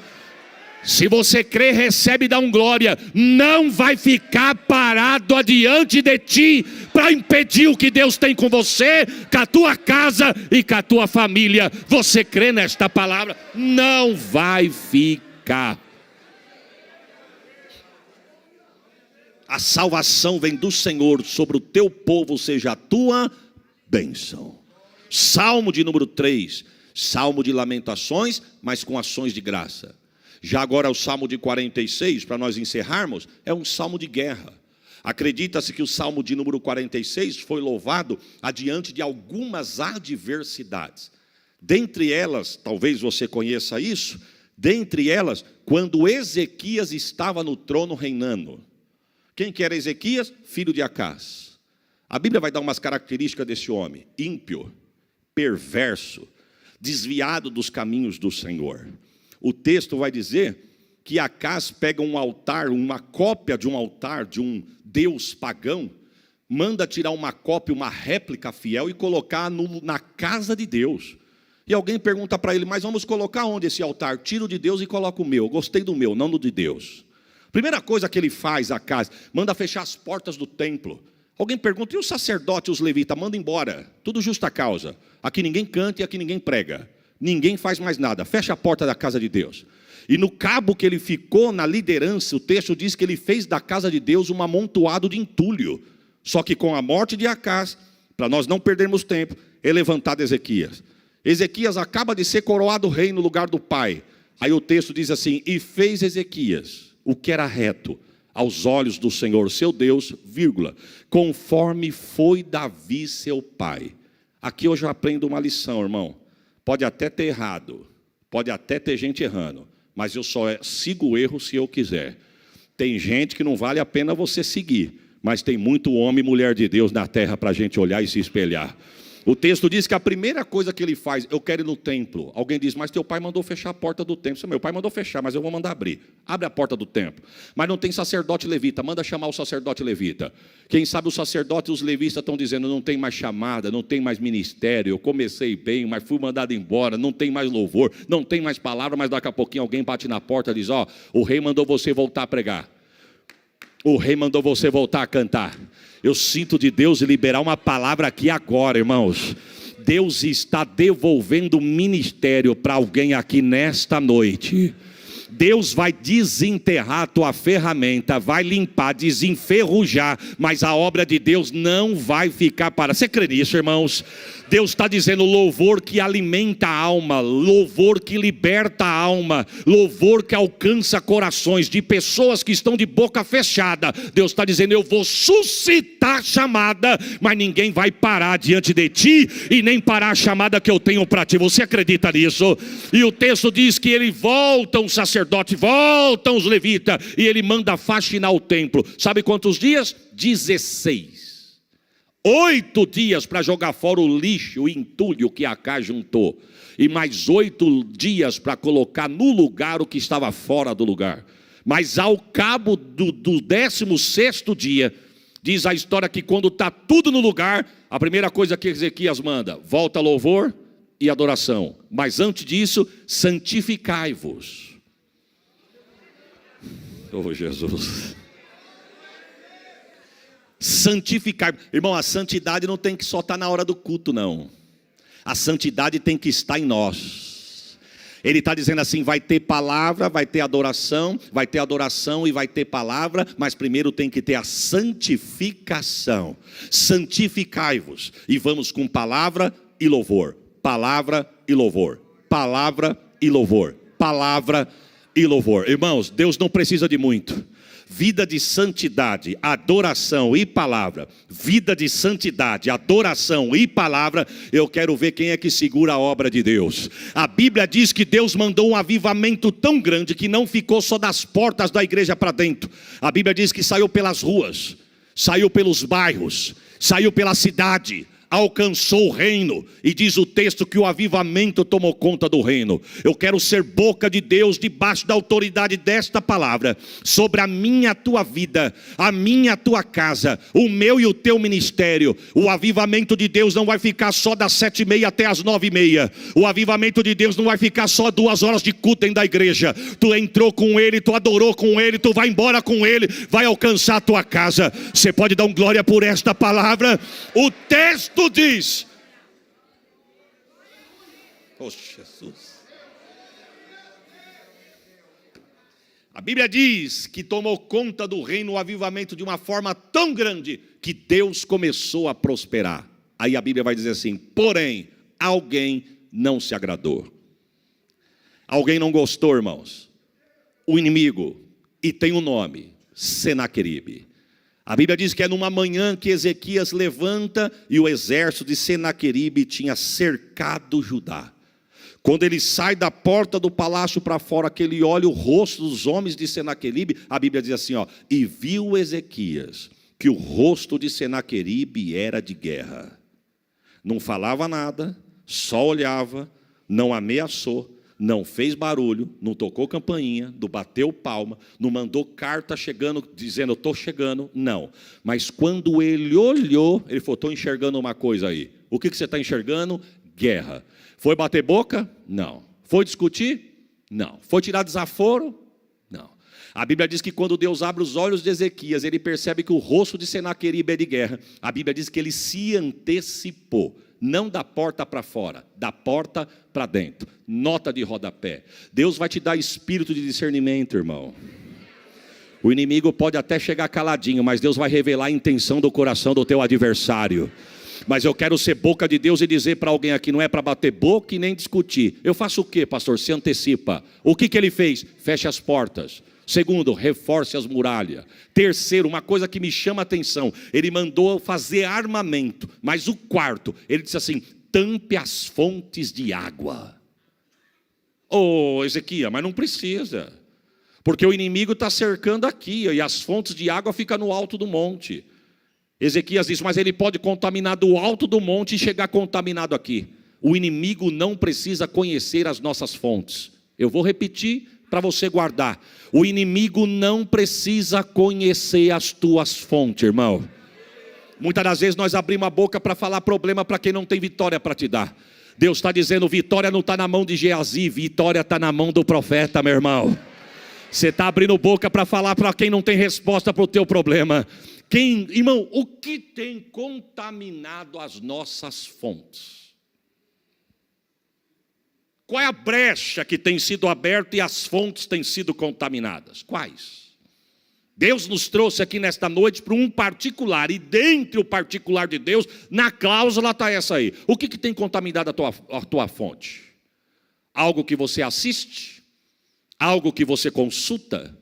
Se você crê, recebe e dá um glória. Não vai ficar parado adiante de ti para impedir o que Deus tem com você, com a tua casa e com a tua família. Você crê nesta palavra? Não vai ficar. A salvação vem do Senhor, sobre o teu povo seja a tua bênção. Salmo de número 3, salmo de lamentações, mas com ações de graça. Já agora o Salmo de 46, para nós encerrarmos, é um salmo de guerra. Acredita-se que o Salmo de número 46 foi louvado adiante de algumas adversidades. Dentre elas, talvez você conheça isso, dentre elas, quando Ezequias estava no trono reinando. Quem que era Ezequias? Filho de Acás. A Bíblia vai dar umas características desse homem: ímpio, perverso, desviado dos caminhos do Senhor. O texto vai dizer que Acás pega um altar, uma cópia de um altar de um deus pagão, manda tirar uma cópia, uma réplica fiel e colocar na casa de Deus. E alguém pergunta para ele, mas vamos colocar onde esse altar? Tira o de Deus e coloca o meu. Gostei do meu, não do de Deus. Primeira coisa que ele faz, Acás, manda fechar as portas do templo. Alguém pergunta, e o sacerdote e os levitas? Manda embora, tudo justa causa. Aqui ninguém canta e aqui ninguém prega. Ninguém faz mais nada, fecha a porta da casa de Deus. E no cabo que ele ficou na liderança, o texto diz que ele fez da casa de Deus um amontoado de entulho. Só que com a morte de Acás, para nós não perdermos tempo, é levantado Ezequias. Ezequias acaba de ser coroado rei no lugar do pai. Aí o texto diz assim: e fez Ezequias o que era reto aos olhos do Senhor seu Deus, vírgula, conforme foi Davi seu pai. Aqui eu já aprendo uma lição, irmão. Pode até ter errado, pode até ter gente errando, mas eu só sigo o erro se eu quiser. Tem gente que não vale a pena você seguir, mas tem muito homem e mulher de Deus na terra para a gente olhar e se espelhar. O texto diz que a primeira coisa que ele faz: eu quero ir no templo. Alguém diz: mas teu pai mandou fechar a porta do templo. Meu pai mandou fechar, mas eu vou mandar abrir. Abre a porta do templo. Mas não tem sacerdote levita, manda chamar o sacerdote levita. Quem sabe o sacerdote e os levitas estão dizendo: não tem mais chamada, não tem mais ministério, eu comecei bem, mas fui mandado embora, não tem mais louvor, não tem mais palavra. Mas daqui a pouquinho alguém bate na porta e diz: ó, o rei mandou você voltar a pregar, o rei mandou você voltar a cantar. Eu sinto de Deus liberar uma palavra aqui agora, irmãos. Deus está devolvendo o ministério para alguém aqui nesta noite. Deus vai desenterrar a tua ferramenta, vai limpar, desenferrujar, mas a obra de Deus não vai ficar parada. Você crê nisso, irmãos? Deus está dizendo: louvor que alimenta a alma, louvor que liberta a alma, louvor que alcança corações de pessoas que estão de boca fechada. Deus está dizendo: eu vou suscitar chamada, mas ninguém vai parar diante de ti e nem parar a chamada que eu tenho para ti. Você acredita nisso? E o texto diz que ele volta um sacerdote, voltam os levitas, e ele manda faxinar o templo. Sabe quantos dias? 16. 8 dias para jogar fora o lixo, o entulho que Acá juntou, e mais 8 dias para colocar no lugar o que estava fora do lugar. Mas ao cabo do 16º dia, diz a história que quando está tudo no lugar, a primeira coisa que Ezequias manda: volta louvor e adoração. Mas antes disso, santificai-vos. Oh, Jesus! Santificar, irmão, a santidade não tem que só estar na hora do culto, não. A santidade tem que estar em nós. Ele está dizendo assim: vai ter palavra, vai ter adoração e vai ter palavra, mas primeiro tem que ter a santificação. Santificai-vos. E vamos com palavra e louvor. Palavra e louvor. Palavra e louvor. Palavra e louvor. Irmãos, Deus não precisa de muito. Vida de santidade, adoração e palavra. Vida de santidade, adoração e palavra. Eu quero ver quem é que segura a obra de Deus. A Bíblia diz que Deus mandou um avivamento tão grande que não ficou só das portas da igreja para dentro. A Bíblia diz que saiu pelas ruas, saiu pelos bairros, saiu pela cidade, alcançou o reino, e diz o texto que o avivamento tomou conta do reino. Eu quero ser boca de Deus debaixo da autoridade desta palavra, sobre a minha, a tua vida, a minha, a tua casa, o meu e o teu ministério. O avivamento de Deus não vai ficar só das 7h30 até as 9h30. O avivamento de Deus não vai ficar só 2 horas de culto dentro da igreja. Tu entrou com Ele, tu adorou com Ele, tu vai embora com Ele, vai alcançar a tua casa. Você pode dar um glória por esta palavra? O texto diz: oh, Jesus. A Bíblia diz que tomou conta do reino o avivamento de uma forma tão grande que Deus começou a prosperar. Aí a Bíblia vai dizer assim: porém, alguém não se agradou. Alguém não gostou, irmãos. O inimigo, e tem um nome: Senaqueribe. A Bíblia diz que é numa manhã que Ezequias levanta e o exército de Senaqueribe tinha cercado Judá. Quando ele sai da porta do palácio para fora, que ele olha o rosto dos homens de Senaqueribe, a Bíblia diz assim, ó: e viu Ezequias que o rosto de Senaqueribe era de guerra. Não falava nada, só olhava, não ameaçou, não fez barulho, não tocou campainha, não bateu palma, não mandou carta chegando, dizendo eu estou chegando, não. Mas quando ele olhou, ele falou: estou enxergando uma coisa aí. O que você está enxergando? Guerra. Foi bater boca? Não. Foi discutir? Não. Foi tirar desaforo? Não. A Bíblia diz que quando Deus abre os olhos de Ezequias, ele percebe que o rosto de Senaqueribe é de guerra. A Bíblia diz que ele se antecipou. Não da porta para fora, da porta para dentro. Nota de rodapé: Deus vai te dar espírito de discernimento, irmão. O inimigo pode até chegar caladinho, mas Deus vai revelar a intenção do coração do teu adversário. Mas eu quero ser boca de Deus e dizer para alguém aqui, não é para bater boca e nem discutir. Eu faço o quê, pastor? Se antecipa. O que ele fez? Feche as portas. Segundo, reforce as muralhas. Terceiro, uma coisa que me chama a atenção, ele mandou fazer armamento. Mas o quarto, ele disse assim, tampe as fontes de água. Ô, Ezequias, mas não precisa. Porque o inimigo está cercando aqui, e as fontes de água ficam no alto do monte. Ezequias disse, mas ele pode contaminar do alto do monte e chegar contaminado aqui. O inimigo não precisa conhecer as nossas fontes. Eu vou repetir para você guardar. O inimigo não precisa conhecer as tuas fontes, irmão. Muitas das vezes nós abrimos a boca para falar problema para quem não tem vitória para te dar. Deus está dizendo, vitória não está na mão de Geazi, vitória está na mão do profeta, meu irmão. Você está abrindo boca para falar para quem não tem resposta para o teu problema. Irmão, o que tem contaminado as nossas fontes? Qual é a brecha que tem sido aberta e as fontes têm sido contaminadas? Quais? Deus nos trouxe aqui nesta noite para um particular, e dentro do particular de Deus, na cláusula está essa aí. O que tem contaminado a tua fonte? Algo que você assiste? Algo que você consulta?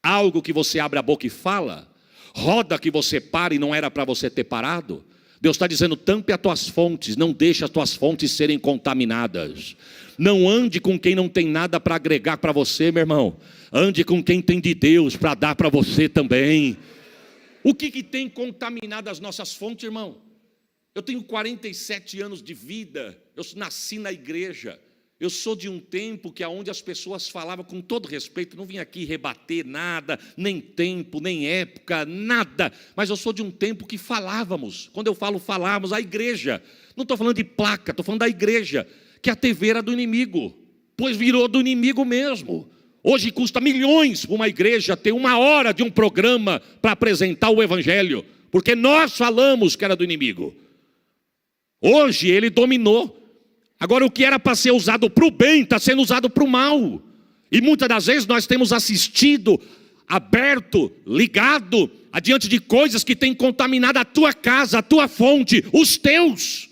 Algo que você abre a boca e fala? Roda que você para e não era para você ter parado? Deus está dizendo, tampe as tuas fontes, não deixe as tuas fontes serem contaminadas. Não ande com quem não tem nada para agregar para você, meu irmão. Ande com quem tem de Deus para dar para você também. O que tem contaminado as nossas fontes, irmão? Eu tenho 47 anos de vida, eu nasci na igreja. Eu sou de um tempo que aonde as pessoas falavam com todo respeito, não vim aqui rebater nada, nem tempo, nem época, nada. Mas eu sou de um tempo que falávamos. Quando eu falo falávamos, a igreja. Não estou falando de placa, estou falando da igreja. Que a TV era do inimigo, pois virou do inimigo mesmo. Hoje custa milhões para uma igreja ter 1 hora de um programa para apresentar o evangelho. Porque nós falamos que era do inimigo. Hoje ele dominou. Agora o que era para ser usado para o bem, está sendo usado para o mal. E muitas das vezes nós temos assistido, aberto, ligado, adiante de coisas que têm contaminado a tua casa, a tua fonte, os teus.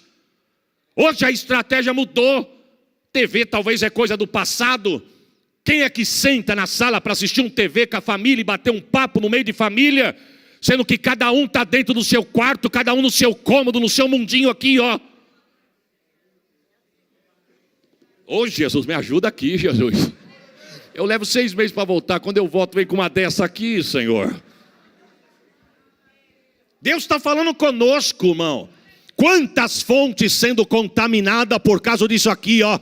Hoje a estratégia mudou. TV talvez é coisa do passado. Quem é que senta na sala para assistir um TV com a família e bater um papo no meio de família? Sendo que cada um está dentro do seu quarto, cada um no seu cômodo, no seu mundinho aqui, ó. Ô Jesus, me ajuda aqui, Jesus. Eu levo 6 meses para voltar. Quando eu volto, vem com uma dessa aqui, Senhor. Deus está falando conosco, irmão. Quantas fontes sendo contaminadas por causa disso aqui, ó.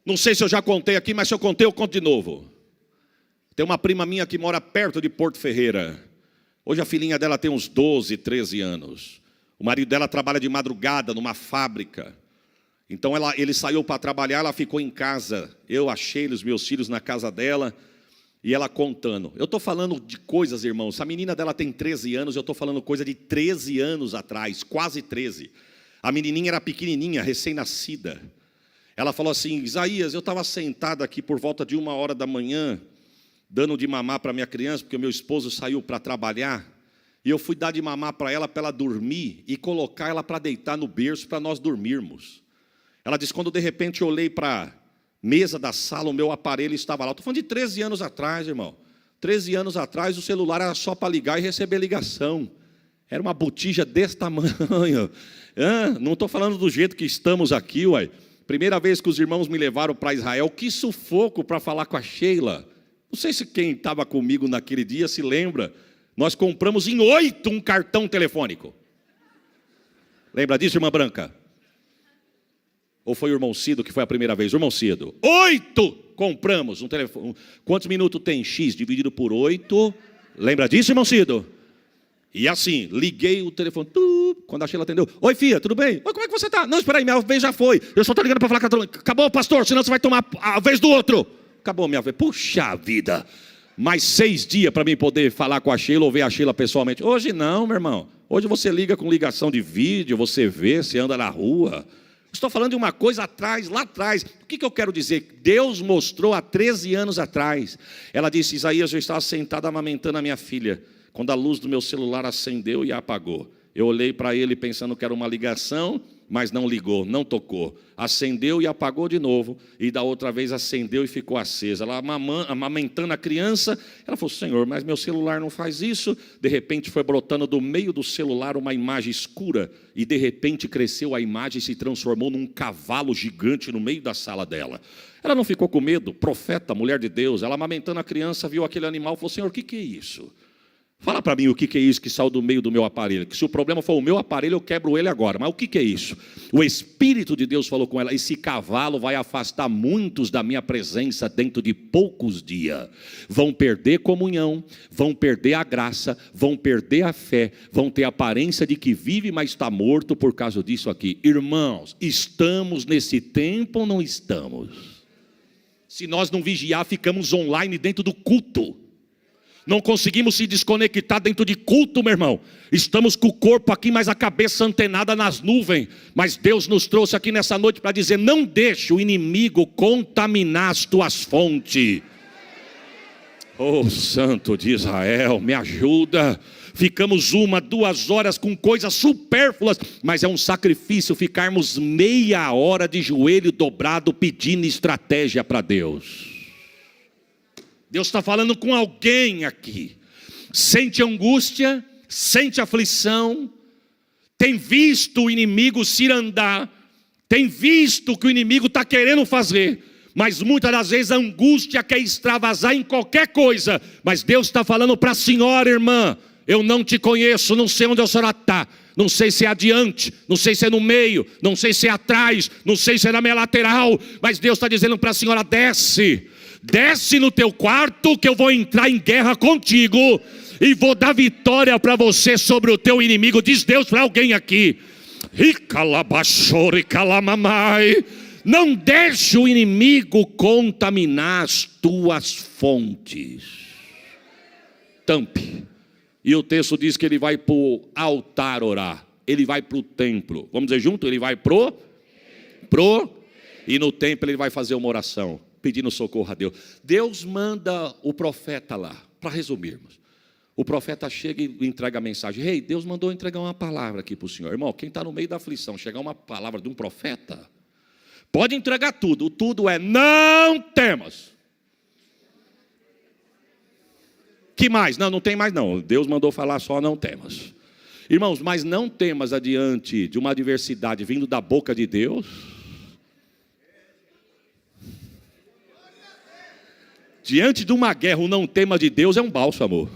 Não sei se eu já contei aqui, mas se eu contei, eu conto de novo. Tem uma prima minha que mora perto de Porto Ferreira. Hoje a filhinha dela tem uns 12, 13 anos. O marido dela trabalha de madrugada numa fábrica. Então ele saiu para trabalhar, ela ficou em casa. Eu achei os meus filhos na casa dela e ela contando. Eu estou falando de coisas, irmãos. A menina dela tem 13 anos, eu estou falando coisa de 13 anos atrás, quase 13. A menininha era pequenininha, recém-nascida. Ela falou assim, Isaías, eu estava sentado aqui por volta de 1 hora da manhã, dando de mamar para minha criança, porque o meu esposo saiu para trabalhar. E eu fui dar de mamar para ela dormir e colocar ela para deitar no berço para nós dormirmos. Ela disse, quando de repente eu olhei para a mesa da sala, o meu aparelho estava lá. Estou falando de 13 anos atrás, irmão. 13 anos atrás o celular era só para ligar e receber ligação. Era uma botija desse tamanho. Não estou falando do jeito que estamos aqui, uai. Primeira vez que os irmãos me levaram para Israel, que sufoco para falar com a Sheila. Não sei se quem estava comigo naquele dia se lembra. Nós compramos em 8 um cartão telefônico. Lembra disso, irmã Branca? Ou foi o irmão Cido que foi a primeira vez? O irmão Cido. 8 compramos um telefone. Quantos minutos tem? X dividido por 8. Lembra disso, irmão Cido? E assim, liguei o telefone. Quando a Sheila atendeu. Oi, filha, tudo bem? Oi, como é que você está? Não, espera aí, minha vez já foi. Eu só estou ligando para falar com a... Acabou, pastor, senão você vai tomar a vez do outro. Acabou a minha vez. Puxa vida. Mais 6 dias para mim poder falar com a Sheila ou ver a Sheila pessoalmente. Hoje não, meu irmão. Hoje você liga com ligação de vídeo, você vê, você anda na rua. Estou falando de uma coisa atrás, lá atrás. O que eu quero dizer? Deus mostrou há 13 anos atrás. Ela disse, Isaías, eu estava sentada amamentando a minha filha, quando a luz do meu celular acendeu e apagou. Eu olhei para ele pensando que era uma ligação, mas não ligou, não tocou. Acendeu e apagou de novo, e da outra vez acendeu e ficou acesa. Ela amamentando a criança, ela falou: Senhor, mas meu celular não faz isso. De repente foi brotando do meio do celular uma imagem escura, e de repente cresceu a imagem e se transformou num cavalo gigante no meio da sala dela. Ela não ficou com medo, profeta, mulher de Deus. Ela amamentando a criança, viu aquele animal e falou: Senhor, o que é isso? Fala para mim o que é isso que saiu do meio do meu aparelho. Que se o problema for o meu aparelho, eu quebro ele agora. Mas o que é isso? O Espírito de Deus falou com ela: esse cavalo vai afastar muitos da minha presença dentro de poucos dias. Vão perder comunhão, vão perder a graça, vão perder a fé, vão ter a aparência de que vive, mas está morto por causa disso aqui. Irmãos, estamos nesse tempo ou não estamos? Se nós não vigiar, ficamos online dentro do culto. Não conseguimos se desconectar dentro de culto, meu irmão. Estamos com o corpo aqui, mas a cabeça antenada nas nuvens. Mas Deus nos trouxe aqui nessa noite para dizer: não deixe o inimigo contaminar as tuas fontes. Oh, Santo de Israel, me ajuda. Ficamos 1, 2 horas com coisas supérfluas, mas é um sacrifício ficarmos meia hora de joelho dobrado pedindo estratégia para Deus. Deus está falando com alguém aqui. Sente angústia, sente aflição, tem visto o inimigo se andar, tem visto o que o inimigo está querendo fazer, mas muitas das vezes a angústia quer extravasar em qualquer coisa. Mas Deus está falando para a senhora, irmã: eu não te conheço, não sei onde a senhora está, não sei se é adiante, não sei se é no meio, não sei se é atrás, não sei se é na minha lateral, mas Deus está dizendo para a senhora: desce no teu quarto, que eu vou entrar em guerra contigo e vou dar vitória para você sobre o teu inimigo. Diz Deus para alguém aqui: não deixe o inimigo contaminar as tuas fontes. Tampe. E o texto diz que ele vai para o altar orar, ele vai para o templo. Vamos dizer junto? Ele vai e no templo ele vai fazer uma oração, pedindo socorro a Deus. Deus manda o profeta lá, para resumirmos. O profeta chega e entrega a mensagem: Rei, Deus mandou entregar uma palavra aqui para o senhor. Irmão, quem está no meio da aflição, chegar uma palavra de um profeta, pode entregar tudo. O tudo é: não temas. Que mais? Não tem mais não. Deus mandou falar só: não temas. Irmãos, mas não temas adiante de uma adversidade vindo da boca de Deus. Diante de uma guerra, o não tema de Deus é um bálsamo.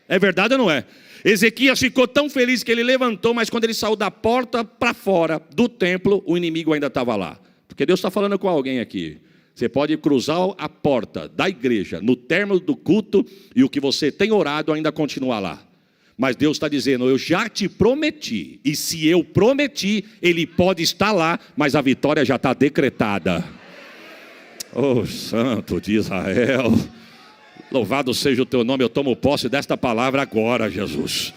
É verdade ou não é? Ezequias ficou tão feliz que ele levantou, mas quando ele saiu da porta para fora do templo, o inimigo ainda estava lá. Porque Deus está falando com alguém aqui. Você pode cruzar a porta da igreja no término do culto e o que você tem orado ainda continua lá. Mas Deus está dizendo: eu já te prometi, e se eu prometi, Ele pode estar lá, mas a vitória já está decretada. Oh, Santo de Israel, louvado seja o teu nome. Eu tomo posse desta palavra agora, Jesus.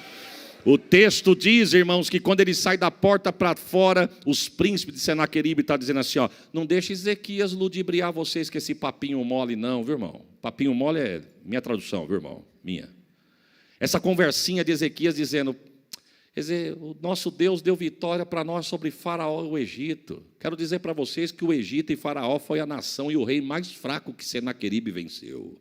O texto diz, irmãos, que quando ele sai da porta para fora, os príncipes de Senaqueribe estão dizendo assim: ó, não deixe Ezequias ludibriar vocês com esse papinho mole não, viu, irmão? Papinho mole é minha tradução, viu, irmão? Minha. Essa conversinha de Ezequias dizendo: o nosso Deus deu vitória para nós sobre Faraó e o Egito. Quero dizer para vocês que o Egito e Faraó foi a nação e o rei mais fraco que Senaqueribe venceu.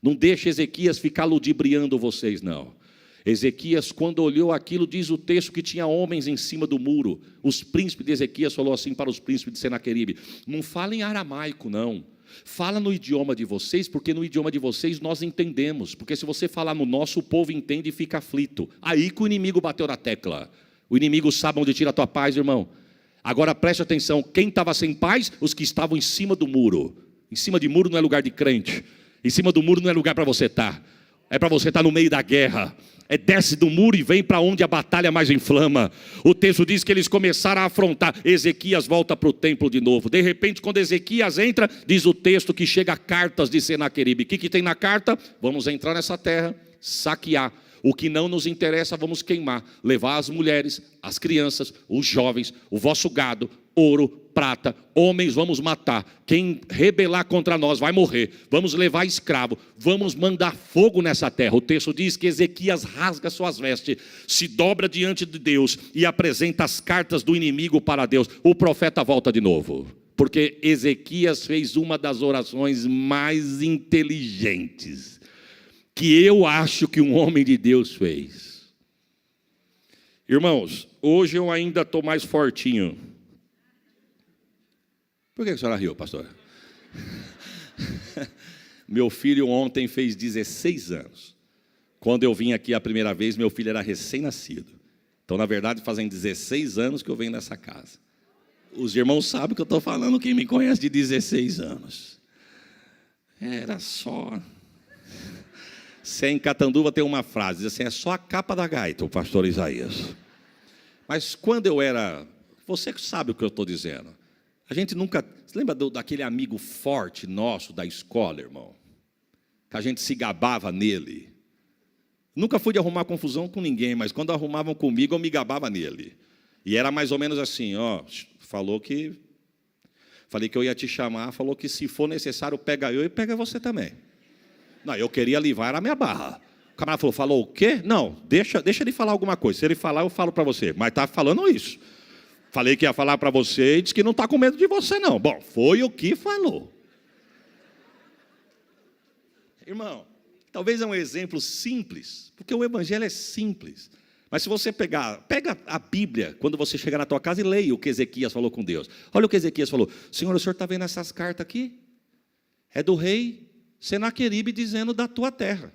Não deixe Ezequias ficar ludibriando vocês, não. Ezequias, quando olhou aquilo, diz o texto que tinha homens em cima do muro. Os príncipes de Ezequias falou assim para os príncipes de Senaqueribe: não fala em aramaico, não. Fala no idioma de vocês, porque no idioma de vocês nós entendemos. Porque se você falar no nosso, o povo entende e fica aflito. Aí que o inimigo bateu na tecla. O inimigo sabe onde tira a tua paz, irmão. Agora preste atenção: quem estava sem paz? Os que estavam em cima do muro. Em cima de muro não é lugar de crente. Em cima do muro não é lugar para você estar. É para você estar no meio da guerra. Desce do muro e vem para onde a batalha mais inflama. O texto diz que eles começaram a afrontar. Ezequias volta para o templo de novo. De repente, quando Ezequias entra, diz o texto que chega cartas de Senaqueribe. O que tem na carta? Vamos entrar nessa terra, saquear. O que não nos interessa, vamos queimar. Levar as mulheres, as crianças, os jovens, o vosso gado, ouro, prata, homens vamos matar. Quem rebelar contra nós vai morrer. Vamos levar escravo, vamos mandar fogo nessa terra. O texto diz que Ezequias rasga suas vestes, se dobra diante de Deus e apresenta as cartas do inimigo para Deus. O profeta volta de novo, porque Ezequias fez uma das orações mais inteligentes que eu acho que um homem de Deus fez. Irmãos, hoje eu ainda estou mais fortinho. Por que a senhora riu, pastor? Meu filho ontem fez 16 anos. Quando eu vim aqui a primeira vez, meu filho era recém-nascido. Então, na verdade, fazem 16 anos que eu venho nessa casa. Os irmãos sabem que eu estou falando, quem me conhece de 16 anos. Era só... Se em Catanduva tem uma frase, diz assim, é só a capa da gaita, o pastor Isaías. Mas quando eu era... Você que sabe o que eu estou dizendo. A gente nunca... Você lembra daquele amigo forte nosso da escola, irmão? Que a gente se gabava nele. Nunca fui de arrumar confusão com ninguém, mas quando arrumavam comigo, eu me gabava nele. E era mais ou menos assim, ó, falei que eu ia te chamar, falou que se for necessário, pega eu e pega você também. Não, eu queria livrar a minha barra. O camarada falou o quê? Não, deixa ele falar alguma coisa. Se ele falar, eu falo para você. Mas está falando isso. Falei que ia falar para você e disse que não está com medo de você, não. Bom, foi o que falou. Irmão, talvez é um exemplo simples, porque o evangelho é simples. Mas se você pega a Bíblia, quando você chegar na tua casa e leia o que Ezequias falou com Deus. Olha o que Ezequias falou. Senhor, o senhor está vendo essas cartas aqui? É do rei Senaqueribe dizendo da tua terra.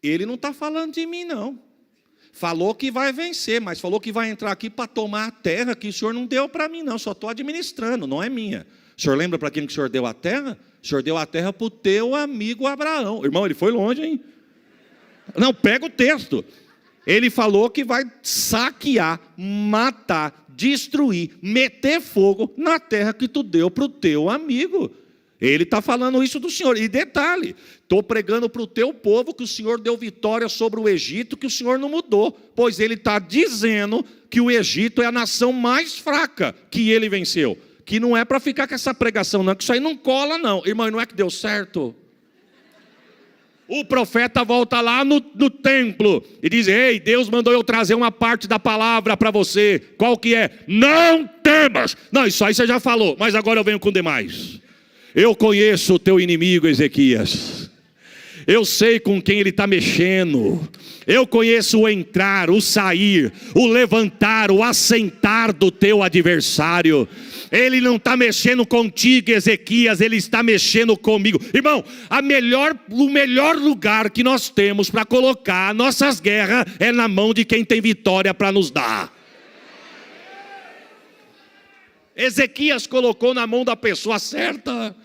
Ele não está falando de mim, não. Falou que vai vencer, mas falou que vai entrar aqui para tomar a terra que o senhor não deu para mim, não. Só estou administrando, não é minha. O senhor lembra para quem que o senhor deu a terra? O senhor deu a terra para o teu amigo Abraão. Irmão, ele foi longe, hein? Não, pega o texto. Ele falou que vai saquear, matar, destruir, meter fogo na terra que tu deu para o teu amigo. Ele está falando isso do Senhor. E detalhe, estou pregando para o teu povo que o Senhor deu vitória sobre o Egito, que o Senhor não mudou. Pois ele está dizendo que o Egito é a nação mais fraca que ele venceu. Que não é para ficar com essa pregação, não, que isso aí não cola, não. Irmão, não é que deu certo? O profeta volta lá no templo e diz, ei, Deus mandou eu trazer uma parte da palavra para você. Qual que é? Não temas. Não, isso aí você já falou, mas agora eu venho com demais. Eu conheço o teu inimigo, Ezequias. Eu sei com quem ele está mexendo. Eu conheço o entrar, o sair, o levantar, o assentar do teu adversário. Ele não está mexendo contigo, Ezequias, ele está mexendo comigo. Irmão, o melhor lugar que nós temos para colocar nossas guerras é na mão de quem tem vitória para nos dar. Ezequias colocou na mão da pessoa certa.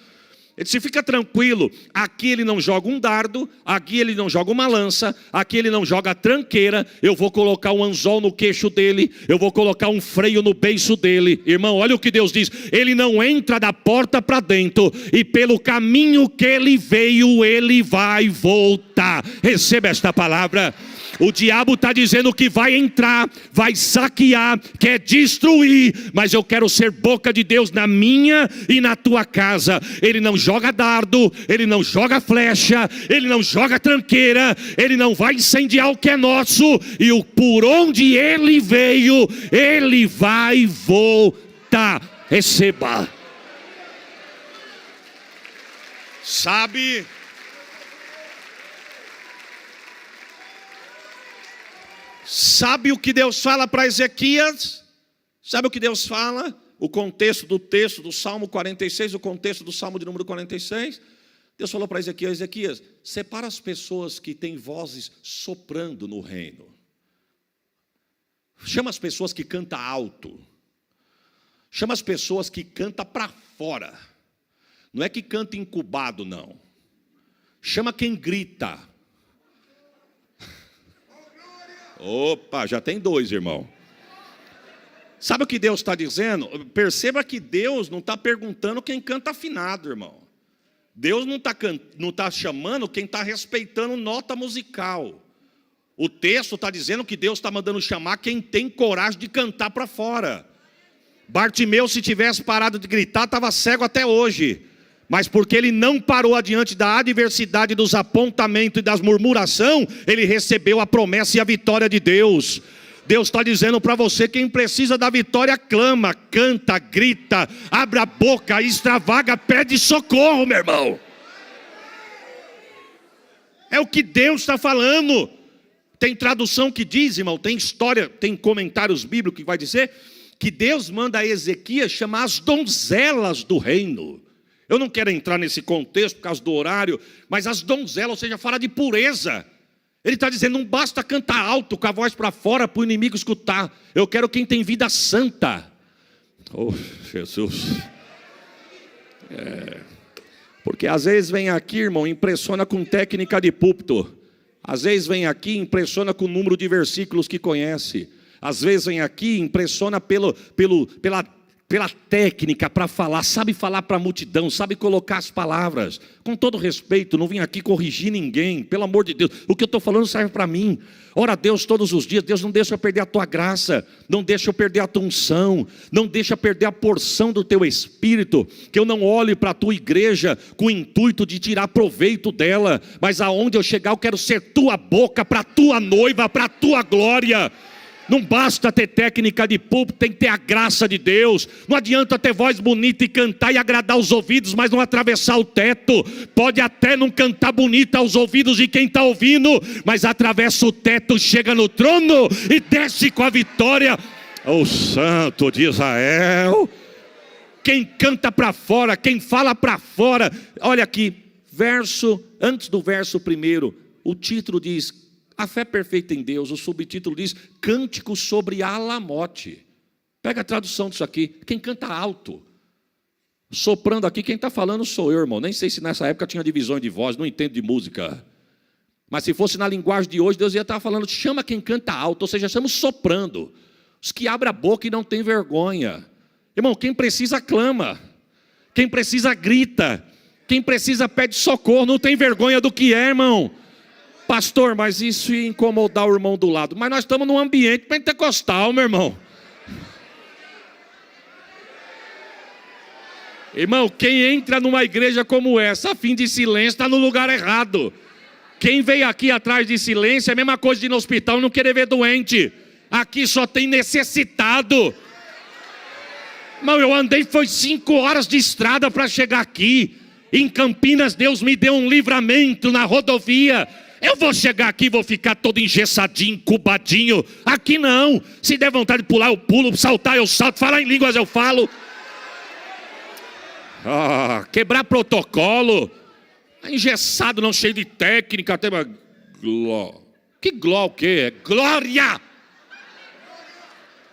Ele disse, fica tranquilo, aqui ele não joga um dardo, aqui ele não joga uma lança, aqui ele não joga tranqueira, eu vou colocar um anzol no queixo dele, eu vou colocar um freio no beiço dele. Irmão, olha o que Deus diz, ele não entra da porta para dentro, e pelo caminho que ele veio, ele vai voltar. Receba esta palavra. O diabo está dizendo que vai entrar, vai saquear, quer destruir, mas eu quero ser boca de Deus na minha e na tua casa. Ele não joga dardo, ele não joga flecha, ele não joga tranqueira, ele não vai incendiar o que é nosso, e por onde ele veio, ele vai voltar. Receba. Sabe o que Deus fala para Ezequias? Sabe o que Deus fala? O contexto do texto do Salmo 46, o contexto do Salmo de número 46. Deus falou para Ezequias, Ezequias, separa as pessoas que têm vozes soprando no reino. Chama as pessoas que cantam alto. Chama as pessoas que cantam para fora. Não é que canta incubado, não. Chama quem grita. Opa, já tem dois, irmão. Sabe o que Deus está dizendo? Perceba que Deus não está perguntando quem canta afinado, irmão. Deus não está chamando quem está respeitando nota musical. O texto está dizendo que Deus está mandando chamar quem tem coragem de cantar para fora. Bartimeu, se tivesse parado de gritar, estava cego até hoje. Mas porque ele não parou adiante da adversidade, dos apontamentos e das murmuração, ele recebeu a promessa e a vitória de Deus. Deus está dizendo para você, quem precisa da vitória, clama, canta, grita, abre a boca, extravaga, pede socorro, meu irmão. É o que Deus está falando. Tem tradução que diz, irmão, tem história, tem comentários bíblicos que vai dizer que Deus manda a Ezequias chamar as donzelas do reino. Eu não quero entrar nesse contexto por causa do horário, mas as donzelas, ou seja, fala de pureza. Ele está dizendo, não basta cantar alto, com a voz para fora, para o inimigo escutar. Eu quero quem tem vida santa. Oh, Jesus. Porque às vezes vem aqui, irmão, impressiona com técnica de púlpito. Às vezes vem aqui, impressiona com o número de versículos que conhece. Às vezes vem aqui, impressiona pela técnica para falar, sabe falar para a multidão, sabe colocar as palavras. Com todo respeito, não vim aqui corrigir ninguém, pelo amor de Deus. O que eu estou falando serve para mim. Ora a Deus todos os dias. Deus não deixa eu perder a tua graça, não deixa eu perder a tua unção, não deixa eu perder a porção do teu espírito. Que eu não olhe para a tua igreja com o intuito de tirar proveito dela, mas aonde eu chegar eu quero ser tua boca para a tua noiva, para a tua glória. Não basta ter técnica de púlpito, tem que ter a graça de Deus. Não adianta ter voz bonita e cantar e agradar os ouvidos, mas não atravessar o teto. Pode até não cantar bonita aos ouvidos de quem está ouvindo, mas atravessa o teto, chega no trono e desce com a vitória. O Santo de Israel. Quem canta para fora, quem fala para fora. Olha aqui, antes do verso primeiro, o título diz: a fé perfeita em Deus. O subtítulo diz: Cântico sobre Alamote. Pega a tradução disso aqui. Quem canta alto. Soprando aqui, quem está falando sou eu, irmão. Nem sei se nessa época tinha divisões de voz, não entendo de música. Mas se fosse na linguagem de hoje, Deus ia estar falando: chama quem canta alto. Ou seja, estamos soprando. Os que abrem a boca e não têm vergonha. Irmão, quem precisa clama. Quem precisa grita. Quem precisa pede socorro. Não tem vergonha do que é, irmão. Pastor, mas isso ia incomodar o irmão do lado. Mas nós estamos num ambiente pentecostal, meu irmão. Irmão, quem entra numa igreja como essa, a fim de silêncio, está no lugar errado. Quem veio aqui atrás de silêncio é a mesma coisa de ir no hospital e não querer ver doente. Aqui só tem necessitado. Irmão, eu andei, foi 5 horas de estrada para chegar aqui. Em Campinas, Deus me deu um livramento na rodovia. Eu vou chegar aqui e vou ficar todo engessadinho, incubadinho. Aqui não. Se der vontade de pular, eu pulo. Saltar, eu salto. Falar em línguas, eu falo. Quebrar protocolo. Engessado, não cheio de técnica. Até gló. Que gló o quê? É glória.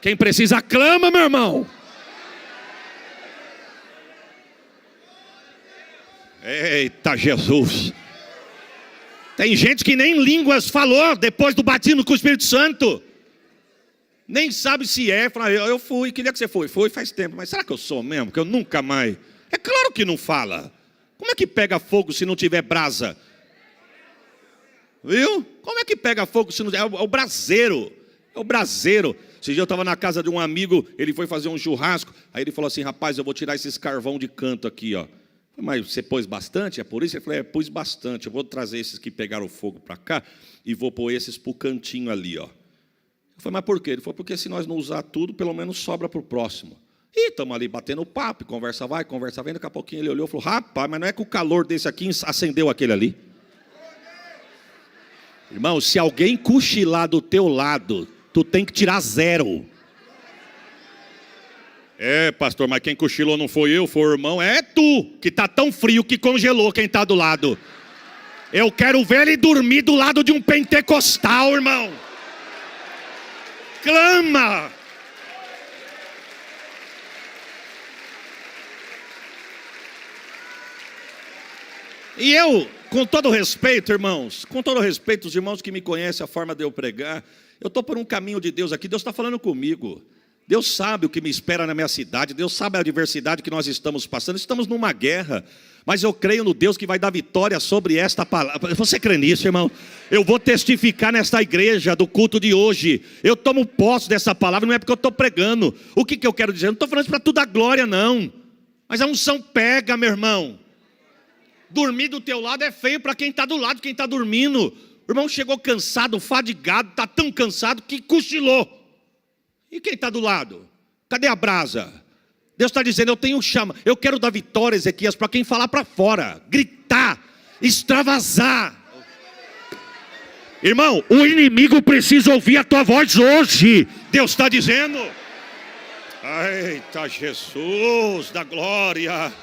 Quem precisa clama, meu irmão. Eita Jesus. Tem gente que nem línguas falou depois do batismo com o Espírito Santo. Nem sabe se é. Fala, eu fui, queria que você foi. Foi faz tempo, mas será que eu sou mesmo? Que eu nunca mais. É claro que não fala. Como é que pega fogo se não tiver brasa? Viu? Como é que pega fogo se não tiver? É o braseiro. É o braseiro. Esse dia eu estava na casa de um amigo, ele foi fazer um churrasco. Aí ele falou assim: rapaz, eu vou tirar esses carvão de canto aqui, ó. Mas você pôs bastante? É por isso? Ele falou: pus bastante. Eu vou trazer esses que pegaram fogo para cá e vou pôr esses para o cantinho ali, ó. Eu falei: mas por quê? Ele falou: porque se nós não usar tudo, pelo menos sobra para o próximo. E estamos ali batendo papo, conversa vai, conversa vem. Daqui a pouquinho ele olhou e falou: rapaz, mas não é que o calor desse aqui acendeu aquele ali? Irmão, se alguém cochilar do teu lado, tu tem que tirar 0. Pastor, mas quem cochilou não foi eu, foi o irmão. É tu, que está tão frio que congelou quem está do lado. Eu quero ver ele dormir do lado de um pentecostal, irmão. Clama. E eu, com todo respeito, irmãos, com todo respeito, os irmãos que me conhecem, a forma de eu pregar, eu estou por um caminho de Deus aqui, Deus está falando comigo. Deus sabe o que me espera na minha cidade. Deus sabe a adversidade que nós estamos passando. Estamos numa guerra, mas eu creio no Deus que vai dar vitória sobre esta palavra. Você crê nisso, irmão? Eu vou testificar nesta igreja do culto de hoje. Eu tomo posse dessa palavra, não é porque eu estou pregando. O que eu quero dizer? Eu não estou falando isso para tu dar glória, não. Mas a unção pega, meu irmão. Dormir do teu lado é feio para quem está do lado, quem está dormindo. O irmão chegou cansado, fadigado, está tão cansado que cochilou. E quem está do lado? Cadê a brasa? Deus está dizendo, eu quero dar vitória, Ezequias, para quem falar para fora, gritar, extravasar. Irmão, o inimigo precisa ouvir a tua voz hoje. Deus está dizendo. Eita, Jesus da glória.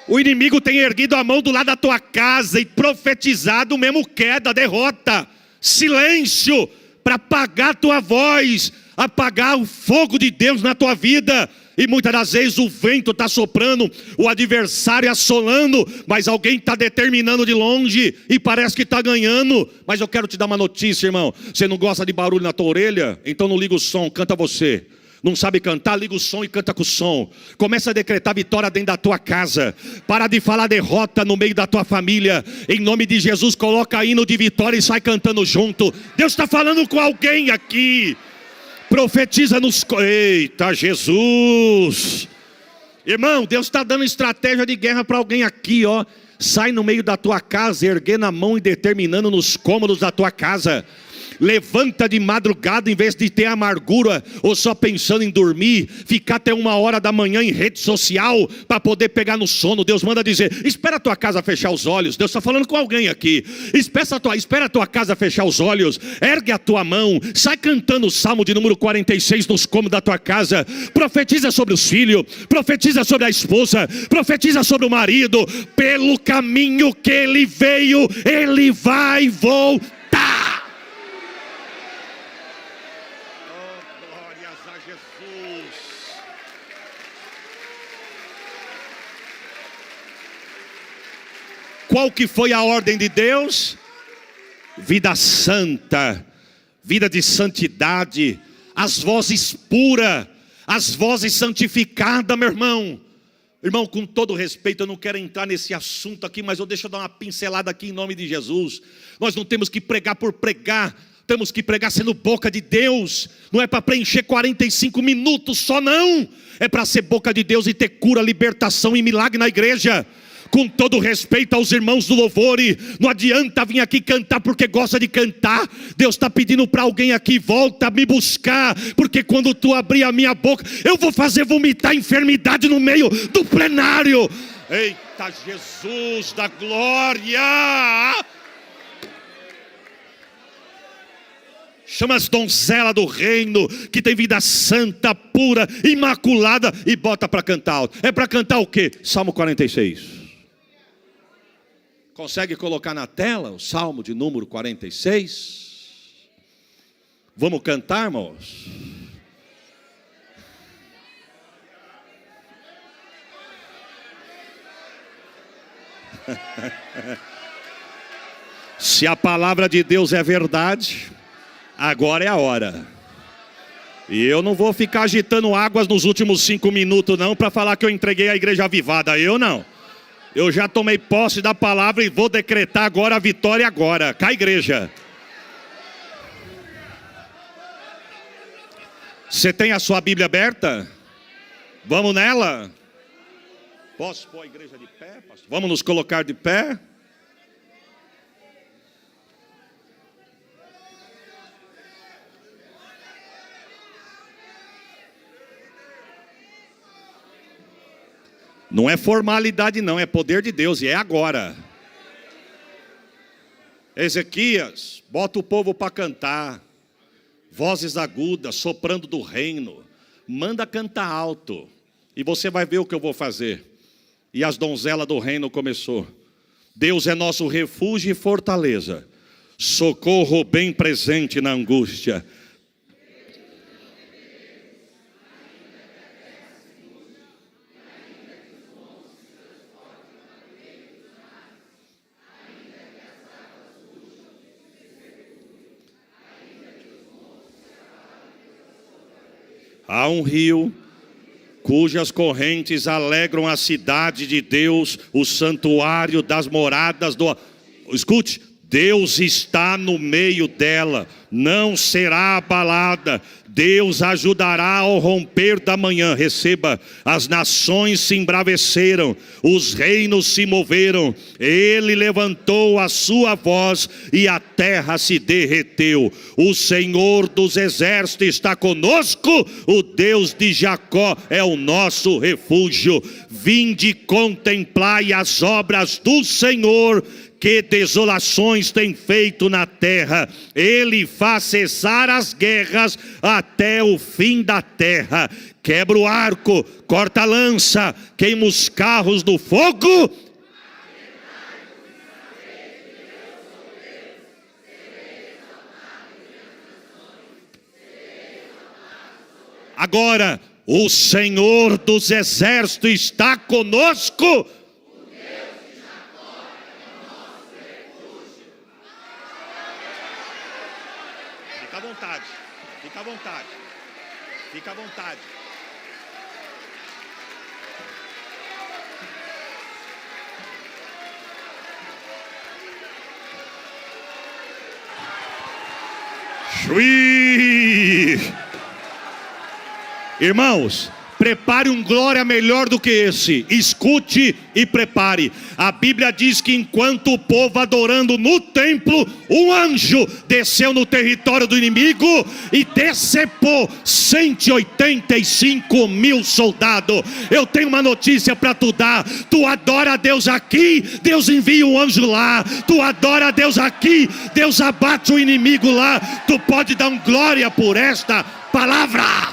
O inimigo tem erguido a mão do lado da tua casa e profetizado o mesmo queda, derrota, silêncio, para apagar a tua voz, apagar o fogo de Deus na tua vida. E muitas das vezes o vento está soprando, o adversário assolando, mas alguém está determinando de longe e parece que está ganhando. Mas eu quero te dar uma notícia, irmão. Você não gosta de barulho na tua orelha? Então não liga o som, canta você. Não sabe cantar? Liga o som e canta com o som. Começa a decretar vitória dentro da tua casa. Para de falar derrota no meio da tua família. Em nome de Jesus, coloca hino de vitória e sai cantando junto. Deus está falando com alguém aqui. Profetiza nos... Eita, Jesus. Irmão, Deus está dando estratégia de guerra para alguém aqui, ó. Sai no meio da tua casa, erguendo a mão e determinando nos cômodos da tua casa. Levanta de madrugada, em vez de ter amargura ou só pensando em dormir, ficar até 1h da manhã em rede social para poder pegar no sono. Deus manda dizer, espera a tua casa fechar os olhos. Deus está falando com alguém aqui. Espera a tua casa fechar os olhos. Ergue a tua mão, sai cantando o Salmo de número 46 nos cômodos da tua casa. Profetiza sobre os filhos, profetiza sobre a esposa, profetiza sobre o marido. Pelo caminho que ele veio, ele vai voltar. Qual que foi a ordem de Deus? Vida santa, vida de santidade, as vozes puras, as vozes santificadas, meu irmão. Irmão, com todo respeito, eu não quero entrar nesse assunto aqui, mas deixa eu dar uma pincelada aqui em nome de Jesus. Nós não temos que pregar por pregar, temos que pregar sendo boca de Deus. Não é para preencher 45 minutos só, não. É para ser boca de Deus e ter cura, libertação e milagre na igreja. Com todo respeito aos irmãos do louvor, não adianta vir aqui cantar porque gosta de cantar. Deus está pedindo para alguém aqui, volta a me buscar, porque quando tu abrir a minha boca, eu vou fazer vomitar enfermidade no meio do plenário. Eita, Jesus da glória! Chama as donzelas do reino, que tem vida santa, pura, imaculada, e bota para cantar. É para cantar o quê? Salmo 46. Consegue colocar na tela o Salmo de número 46? Vamos cantar, irmãos? Se a palavra de Deus é verdade, agora é a hora. E eu não vou ficar agitando águas nos últimos 5 minutos não, para falar que eu entreguei a igreja avivada. Eu não. Eu já tomei posse da palavra e vou decretar agora a vitória agora. Cá, igreja. Você tem a sua Bíblia aberta? Vamos nela? Posso pôr a igreja de pé, pastor? Vamos nos colocar de pé? Não é formalidade não, é poder de Deus e é agora. Ezequias, bota o povo para cantar. Vozes agudas, soprando do reino. Manda cantar alto. E você vai ver o que eu vou fazer. E as donzelas do reino começou. Deus é nosso refúgio e fortaleza. Socorro bem presente na angústia. Há um rio cujas correntes alegram a cidade de Deus, o santuário das moradas do... Escute, Deus está no meio dela, não será abalada. Deus ajudará ao romper da manhã. Receba, as nações se embraveceram, os reinos se moveram, ele levantou a sua voz e a terra se derreteu. O Senhor dos exércitos está conosco, o Deus de Jacó é o nosso refúgio. Vinde, contemplai as obras do Senhor, que desolações tem feito na terra. Ele faz cessar as guerras até o fim da terra. Quebra o arco, corta a lança, queima os carros do fogo. Agora, o Senhor dos exércitos está conosco. Fica à vontade, fica à vontade, fica à vontade. Chui! Irmãos, prepare um glória melhor do que esse. Escute e prepare. A Bíblia diz que enquanto o povo adorando no templo, um anjo desceu no território do inimigo e decepou 185 mil soldados. Eu tenho uma notícia para tu dar. Tu adora a Deus aqui, Deus envia um anjo lá. Tu adora a Deus aqui, Deus abate o inimigo lá. Tu pode dar um glória por esta palavra.